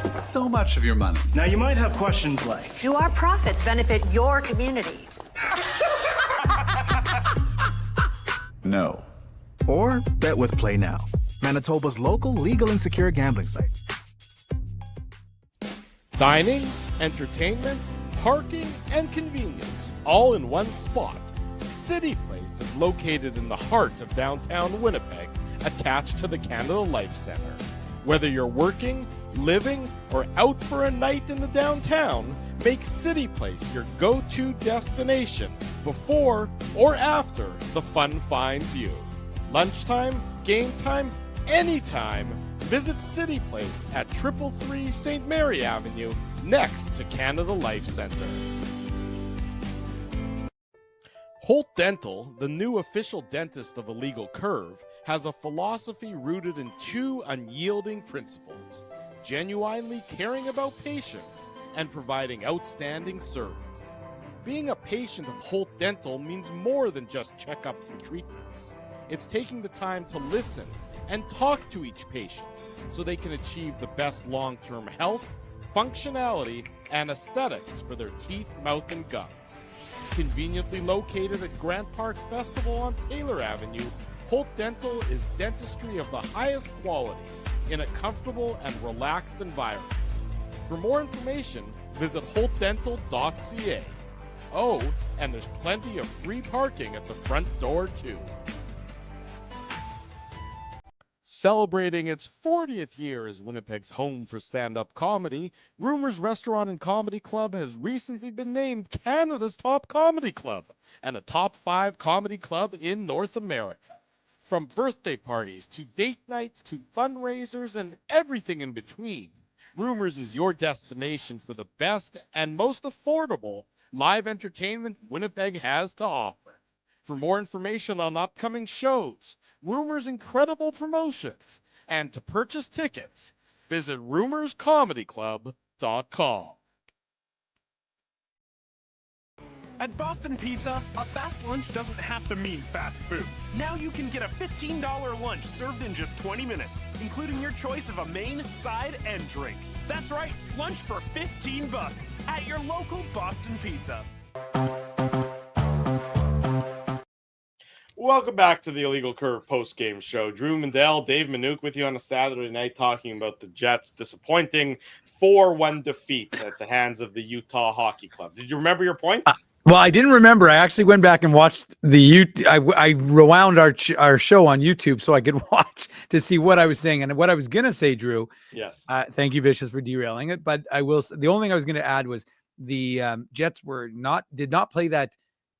So much of your money. Now you might have questions like, do our profits benefit your community? No. Or bet with Play Now, Manitoba's local legal and secure gambling site. Dining, entertainment, parking, and convenience, all in one spot. City Place is located in the heart of downtown Winnipeg, attached to the Canada Life Centre. Whether you're working, living, or out for a night in the downtown, make City Place your go-to destination before or after the fun finds you. Lunchtime, game time, anytime. Visit City Place at 333 St. Mary Avenue, next to Canada Life Centre. Holt Dental, the new official dentist of Illegal Curve, has a philosophy rooted in two unyielding principles: genuinely caring about patients and providing outstanding service. Being a patient of Holt Dental means more than just checkups and treatments. It's taking the time to listen and talk to each patient so they can achieve the best long-term health, functionality, and aesthetics for their teeth, mouth, and gums. Conveniently located at Grant Park Festival on Taylor Avenue, Holt Dental is dentistry of the highest quality in a comfortable and relaxed environment. For more information, visit holtdental.ca. Oh, and there's plenty of free parking at the front door, too. Celebrating its 40th year as Winnipeg's home for stand-up comedy, Rumors Restaurant and Comedy Club has recently been named Canada's top comedy club and a top 5 comedy club in North America. From birthday parties to date nights to fundraisers and everything in between, Rumors is your destination for the best and most affordable live entertainment Winnipeg has to offer. For more information on upcoming shows, Rumors' incredible promotions, and to purchase tickets, visit rumorscomedyclub.com. At Boston Pizza, a fast lunch doesn't have to mean fast food. Now you can get a $15 lunch served in just 20 minutes, including your choice of a main, side, and drink. That's right, lunch for $15 at your local Boston Pizza. Welcome back to the Illegal Curve post-game show. Drew Mandel, Dave Manouk with you on a Saturday night talking about the Jets' disappointing 4-1 defeat at the hands of the Utah Hockey Club. Did you remember your point? Well, I didn't remember. I actually went back and watched I rewound our show on YouTube so I could watch to see what I was saying and what I was gonna say. Drew, Yes. thank you, Vicious, for derailing it. But I will. The only thing I was going to add was the Jets did not play that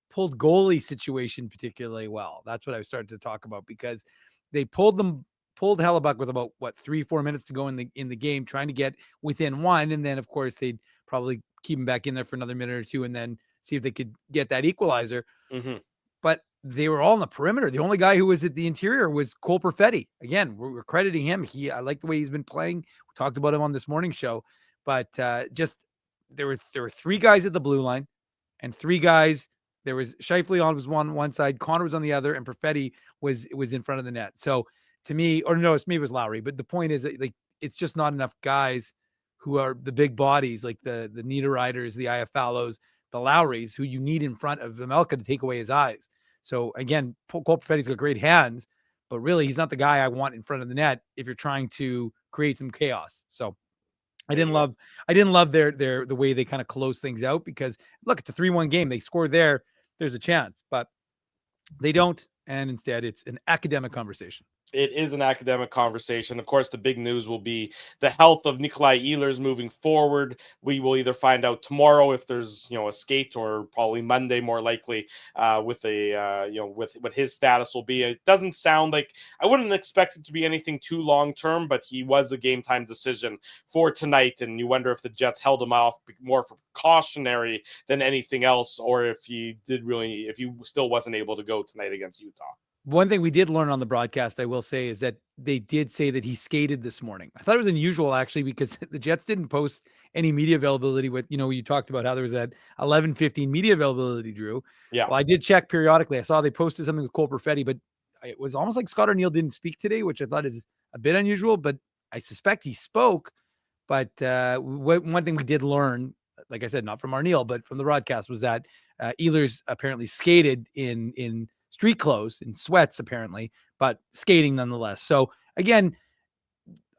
pulled goalie situation particularly well. That's what I started to talk about because they pulled Hellebuck with about 3-4 minutes to go in the game, trying to get within one, and then of course they'd probably keep him back in there for another minute or two, and then see if they could get that equalizer. Mm-hmm. But they were all in the perimeter. The only guy who was at the interior was Cole Perfetti. Again, we're crediting him. I like the way he's been playing. We talked about him on this morning show, but just there were 3 guys at the blue line and 3 guys. There was Scheifele on one side, Connor was on the other, and Perfetti was in front of the net. So to me, or no, maybe it was Lowry, but the point is that, like, it's just not enough guys who are the big bodies, like the Niederreiters, the Iafallos, the Lowrys, who you need in front of Vemelka to take away his eyes. So again, Cole Perfetti's got great hands, but really he's not the guy I want in front of the net if you're trying to create some chaos. So I didn't love the way they kind of close things out because look, it's a 3-1 game. They score there's a chance, but they don't. And instead it's an academic conversation. It is an academic conversation. Of course, the big news will be the health of Nikolai Ehlers moving forward. We will either find out tomorrow if there's, a skate, or probably Monday, more likely, with with what his status will be. It doesn't sound like, I wouldn't expect it to be anything too long term, but he was a game time decision for tonight. And you wonder if the Jets held him off more for precautionary than anything else, or if he still wasn't able to go tonight against Utah. One thing we did learn on the broadcast, I will say, is that they did say that he skated this morning. I thought it was unusual, actually, because the Jets didn't post any media availability with, you talked about how there was that 11:15 media availability, Drew. Yeah. Well, I did check periodically. I saw they posted something with Cole Perfetti, but it was almost like Scott Arniel didn't speak today, which I thought is a bit unusual, but I suspect he spoke. But one thing we did learn, like I said, not from Arniel, but from the broadcast, was that Ehlers apparently skated in street clothes, in sweats apparently, but skating nonetheless. So again,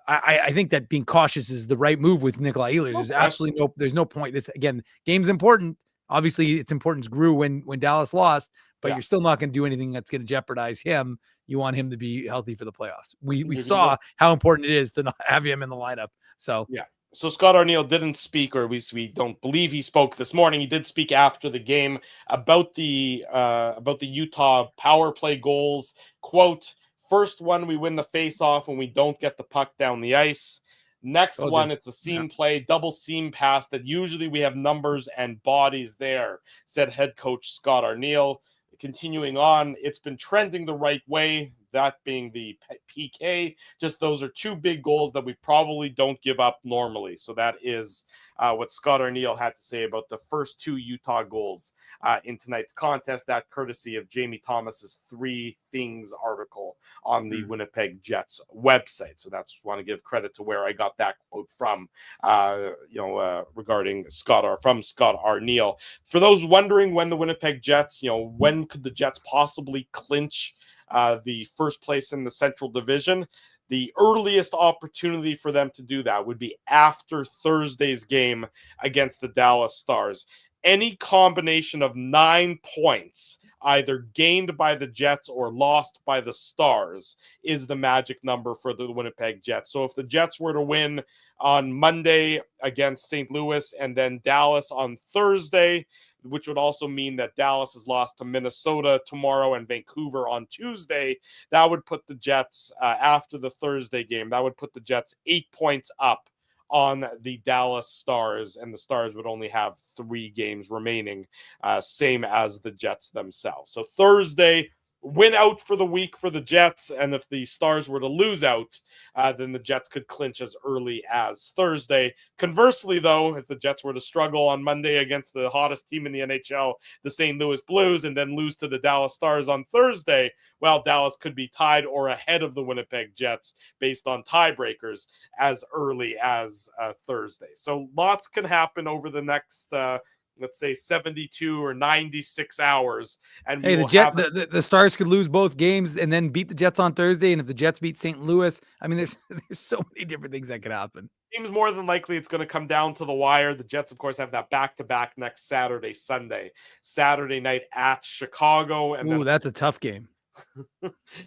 I think that being cautious is the right move with Nikolai Ehlers. There's absolutely there's no point. This, again, game's important. Obviously, its importance grew when Dallas lost, but you're still not going to do anything that's going to jeopardize him. You want him to be healthy for the playoffs. We saw how important it is to not have him in the lineup. So yeah. So Scott Arniel didn't speak, or we don't believe he spoke this morning. He did speak after the game about the Utah power play goals. Quote, "First one, we win the face-off when we don't get the puck down the ice. Next one, it's a seam play, double seam pass that usually we have numbers and bodies there," said head coach Scott Arniel. Continuing on, it's been trending the right way, that being the PK. Just those are 2 big goals that we probably don't give up normally. So that is what Scott Arniel had to say about the first 2 Utah goals in tonight's contest. That courtesy of Jamie Thomas's 3 Things article on the Winnipeg Jets website. So that's, want to give credit to where I got that quote from, regarding Scott Arniel. For those wondering when the Winnipeg Jets, when could the Jets possibly clinch the first place in the Central Division, the earliest opportunity for them to do that would be after Thursday's game against the Dallas Stars. Any combination of 9 points, either gained by the Jets or lost by the Stars, is the magic number for the Winnipeg Jets. So if the Jets were to win on Monday against St. Louis and then Dallas on Thursday, which would also mean that Dallas has lost to Minnesota tomorrow and Vancouver on Tuesday, that would put the Jets, after the Thursday game, that would put the Jets 8 points up on the Dallas Stars, and the Stars would only have 3 games remaining, same as the Jets themselves. So Thursday, win out for the week for the Jets, and if the Stars were to lose out, then the Jets could clinch as early as Thursday. Conversely, though, if the Jets were to struggle on Monday against the hottest team in the NHL, the St. Louis Blues, and then lose to the Dallas Stars on Thursday, well, Dallas could be tied or ahead of the Winnipeg Jets based on tiebreakers as early as Thursday. So lots can happen over the next let's say 72 or 96 hours, and Hey, we will have the Stars could lose both games and then beat the Jets on Thursday. And if the Jets beat St. Louis, I mean, there's there's so many different things that could happen. seems more than likely it's going to come down to the wire. The Jets, of course, have that back-to-back next Saturday, Sunday. Saturday night at Chicago, and Ooh, that's a tough game.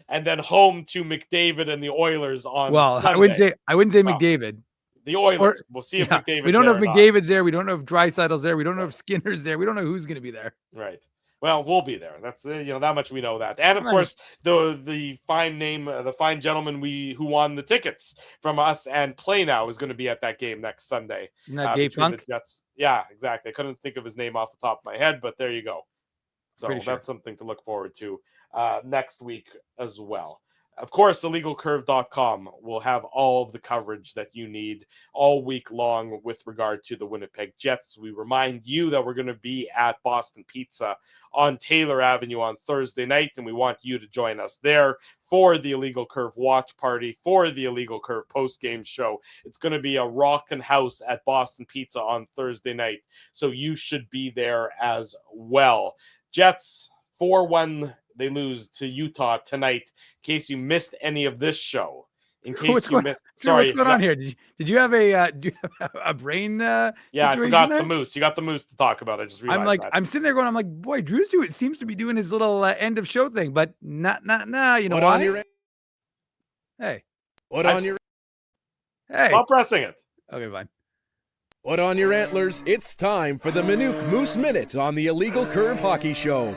and then home to McDavid and the Oilers on Well, Sunday. I wouldn't say Well, McDavid. The Oilers. Or- We'll see if Yeah, McDavid's we don't know if there or not. McDavid's there. We don't know if Dreisaitl's there. We don't know if Skinner's there. We don't know who's going to be there. Right. Well, we'll be there. That's that much we know that. And of Nice. course, the fine gentleman who won the tickets from us and Play Now is going to be at that game next Sunday. Isn't that Dave between the Funk? Jets. Yeah, exactly. I couldn't think of his name off the top of my head, but there you go. So Pretty sure. that's something to look forward to next week as well. Of course, illegalcurve.com will have all of the coverage that you need all week long with regard to the Winnipeg Jets. We remind you that we're going to be at Boston Pizza on Taylor Avenue on Thursday night, and we want you to join us there for the Illegal Curve watch party, for the Illegal Curve post-game show. It's going to be a rockin' house at Boston Pizza on Thursday night, so you should be there as well. Jets 4-1. They lose to Utah tonight. In case you missed any of this show, What's going on here? Did you have a brain? Yeah, I situation forgot there? the Moose. You got the Moose to talk about. I just realized. I'm sitting there going, I'm like, boy, Drew's seems to be doing his little end of show thing, but not. You know why? Hey, hey, Stop pressing it. okay, fine. Put on your antlers. It's time for the Manitoba Moose Minute on the Illegal Curve Hockey Show.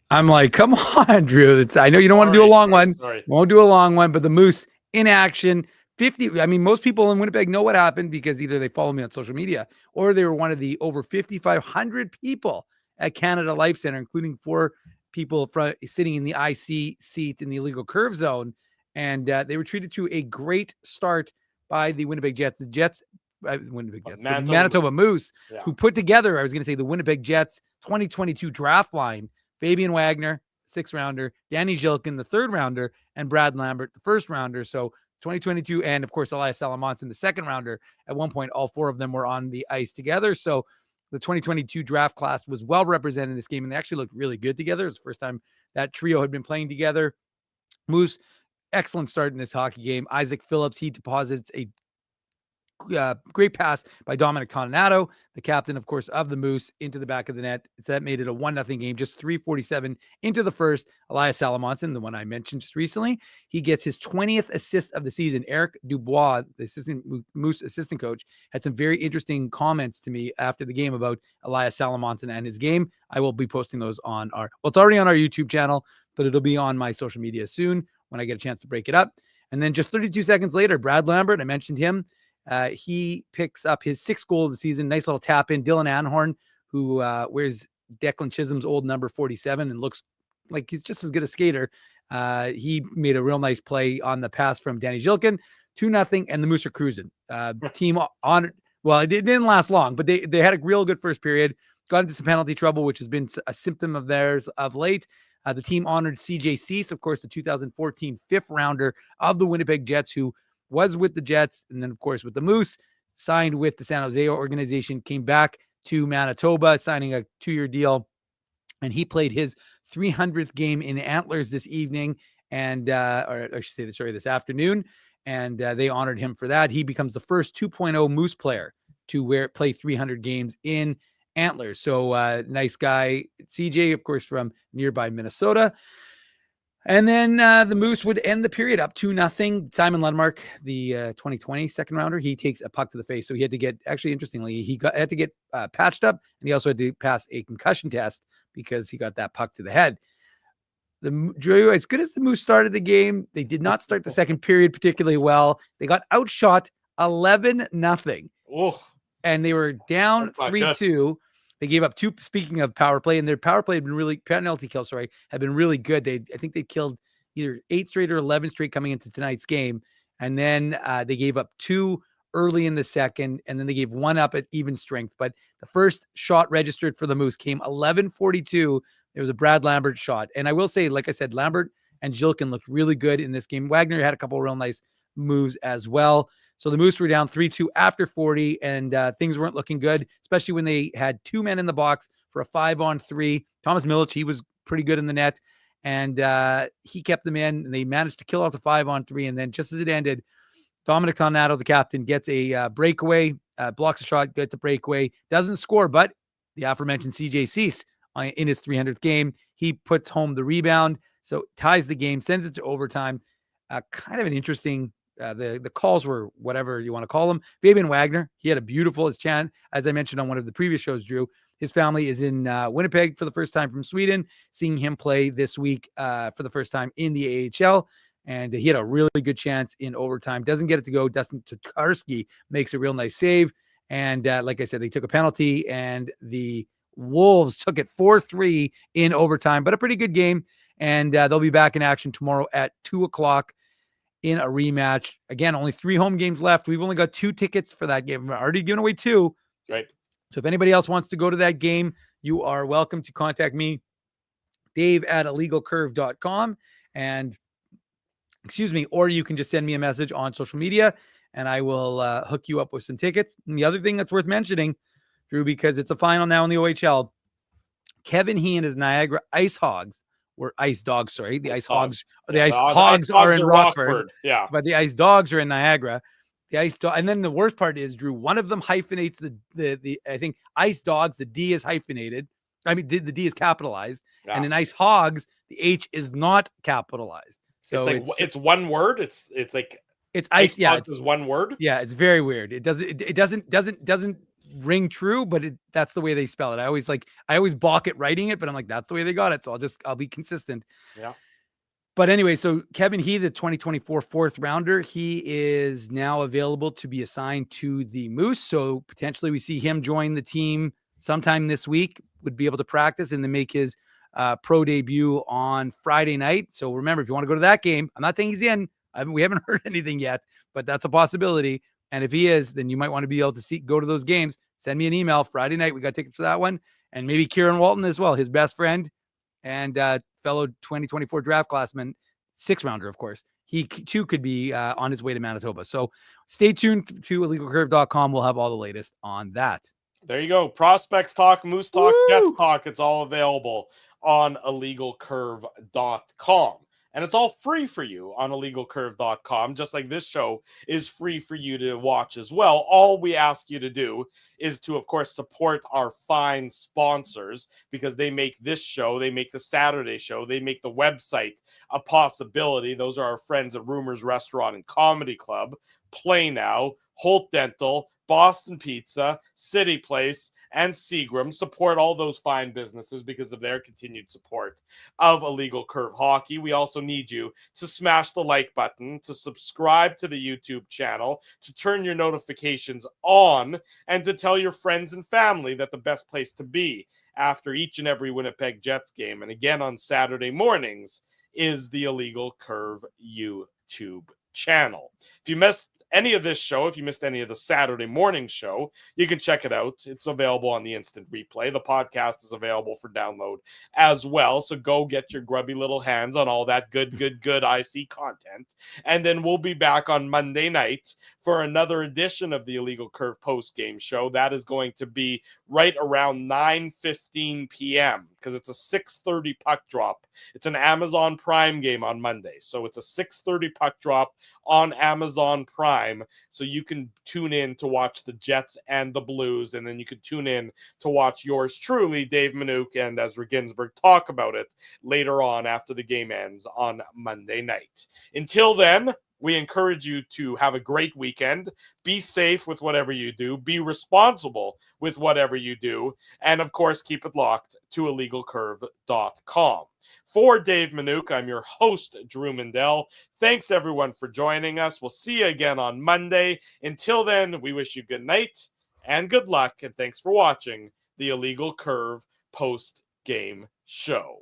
I'm like, come on, Drew. I know you don't want to do a long one. Sorry. Won't do a long one, but the Moose in action. 50. I mean, most people in Winnipeg know what happened because either they follow me on social media or they were one of the over 5,500 people at Canada Life Center, including 4 people sitting in the IC seat in the illegal curve zone. And they were treated to a great start by the Winnipeg Jets. The Manitoba Moose, Yeah. who put together, I was going to say, the Winnipeg Jets 2022 draft line. Fabian Wagner, 6th rounder, Danny Zhilkin, the 3rd rounder, and Brad Lambert, the 1st rounder. So 2022, and of course, Elias Salamonson, the 2nd rounder. At one point, all 4 of them were on the ice together. So the 2022 draft class was well represented in this game, and they actually looked really good together. It was the first time that trio had been playing together. Moose, excellent start in this hockey game. Isaac Phillips, he deposits a great pass by Dominic Toninato, the captain, of course, of the Moose, into the back of the net. So that made it a 1-0 game, just 3:47 into the first. Elias Salamonson, the one I mentioned just recently, he gets his 20th assist of the season. Eric Dubois, the Moose assistant coach, had some very interesting comments to me after the game about Elias Salamonson and his game. I will be posting those on it's already on our YouTube channel, but it'll be on my social media soon when I get a chance to break it up. And then just 32 seconds later, Brad Lambert, I mentioned him. He picks up his 6th goal of the season. Nice little tap in. Dylan Anhorn, who wears Declan Chisholm's old number 47 and looks like he's just as good a skater. He made a real nice play on the pass from Danny Zhilkin, 2-0, and the Moose are cruising. Team on. Well, it didn't last long, but they had a real good first period. Got into some penalty trouble, which has been a symptom of theirs of late. The team honored CJ Cease, of course, the 2014 5th rounder of the Winnipeg Jets, who was with the Jets, and then, of course, with the Moose, signed with the San Jose organization, came back to Manitoba, signing a 2-year deal, and he played his 300th game in Antlers this evening, and or I should say, this afternoon, and they honored him for that. He becomes the first 2.0 Moose player to play 300 games in Antlers. So nice guy, CJ, of course, from nearby Minnesota. And then the Moose would end the period up 2-0. Simon Lundmark, the 2020 second rounder, he takes a puck to the face. So he had to get, actually, interestingly, had to get patched up, and he also had to pass a concussion test because he got that puck to the head. Drew, as good as the Moose started the game, they did not start the second period particularly well. They got outshot 11-0. Oh, and they were down 3-2. They gave up 2, speaking of power play, and their power play had been penalty kill, had been really good. I think they killed either 8 straight or 11 straight coming into tonight's game. And then they gave up 2 early in the second, and then they gave 1 up at even strength. But the first shot registered for the Moose came 11:42. It was a Brad Lambert shot. And I will say, like I said, Lambert and Zhilkin looked really good in this game. Wagner had a couple of real nice moves as well. So the Moose were down 3-2 after 40, and things weren't looking good, especially when they had 2 men in the box for a 5-on-3. Thomas Milic, he was pretty good in the net, and he kept them in, and they managed to kill off the 5-on-3. And then just as it ended, Dominic Tonnato, the captain, gets a breakaway, blocks a shot, gets a breakaway, doesn't score, but the aforementioned CJ Cease in his 300th game, he puts home the rebound, so ties the game, sends it to overtime. Kind of an interesting, the calls were whatever you want to call them. Fabian Wagner, he had a beautiful chance, as I mentioned on one of the previous shows, Drew. His family is in Winnipeg for the first time from Sweden, seeing him play this week for the first time in the AHL. And he had a really good chance in overtime. Doesn't get it to go. Dustin Tokarski makes a real nice save. And like I said, they took a penalty, and the Wolves took it 4-3 in overtime, but a pretty good game. And they'll be back in action tomorrow at 2:00 in a rematch. Again, only 3 home games left. We've only got 2 tickets for that game. We're already giving away 2. Right. So if anybody else wants to go to that game, you are welcome to contact me, dave@illegalcurve.com. And or you can just send me a message on social media, and I will hook you up with some tickets. And the other thing that's worth mentioning, Drew, because it's a final now in the OHL, Kevin He and his Niagara Ice Hogs, or Ice Dogs, sorry. The Ice Hogs are in Rockford. Yeah. But the Ice Dogs are in Niagara. The Ice Dog, and then the worst part is, Drew, one of them hyphenates the I think Ice Dogs, the D is hyphenated. I mean, the D is capitalized. Yeah. And in Ice Hogs, the H is not capitalized. So it's one word. It's like it's ice. Yeah, it's one word. Yeah, it's very weird. It doesn't ring true, but that's the way they spell it. I always balk at writing it, but I'm like, that's the way they got it. So I'll be consistent. Yeah. But anyway, so Kevin He, the 2024 4th rounder, he is now available to be assigned to the Moose. So potentially we see him join the team sometime this week. Would be able to practice and then make his pro debut on Friday night. So remember, if you want to go to that game, I'm not saying he's in. We haven't heard anything yet, but that's a possibility. And if he is, then you might want to be able to go to those games. Send me an email Friday night. We got tickets to that one. And maybe Kieran Walton as well, his best friend and fellow 2024 draft classman, 6th rounder, of course. He too could be on his way to Manitoba. So stay tuned to illegalcurve.com. We'll have all the latest on that. There you go. Prospects talk, Moose talk, Jets talk. It's all available on illegalcurve.com. And it's all free for you on illegalcurve.com, just like this show is free for you to watch as well. All we ask you to do is to, of course, support our fine sponsors, because they make this show, they make the Saturday show, they make the website a possibility. Those are our friends at Rumors Restaurant and Comedy Club, Play Now, Holt Dental, Boston Pizza, City Place, and Seagram. Support all those fine businesses because of their continued support of Illegal Curve Hockey. We also need you to smash the like button, to subscribe to the YouTube channel, to turn your notifications on, and to tell your friends and family that the best place to be after each and every Winnipeg Jets game, and again on Saturday mornings, is the Illegal Curve YouTube channel. If you missed any of this show, if you missed any of the Saturday morning show, you can check it out. It's available on the instant replay. The podcast is available for download as well. So go get your grubby little hands on all that good IC content. And then we'll be back on Monday night for another edition of the Illegal Curve post-game show. That is going to be right around 9:15 p.m. because it's a 6:30 puck drop. It's an Amazon Prime game on Monday. So it's a 6:30 puck drop on Amazon Prime. So you can tune in to watch the Jets and the Blues, and then you can tune in to watch yours truly, Dave Manouk and Ezra Ginsburg, talk about it later on after the game ends on Monday night. Until then, we encourage you to have a great weekend. Be safe with whatever you do. Be responsible with whatever you do. And, of course, keep it locked to illegalcurve.com. For Dave Manouk, I'm your host, Drew Mindell. Thanks, everyone, for joining us. We'll see you again on Monday. Until then, we wish you good night and good luck. And thanks for watching the Illegal Curve post-game show.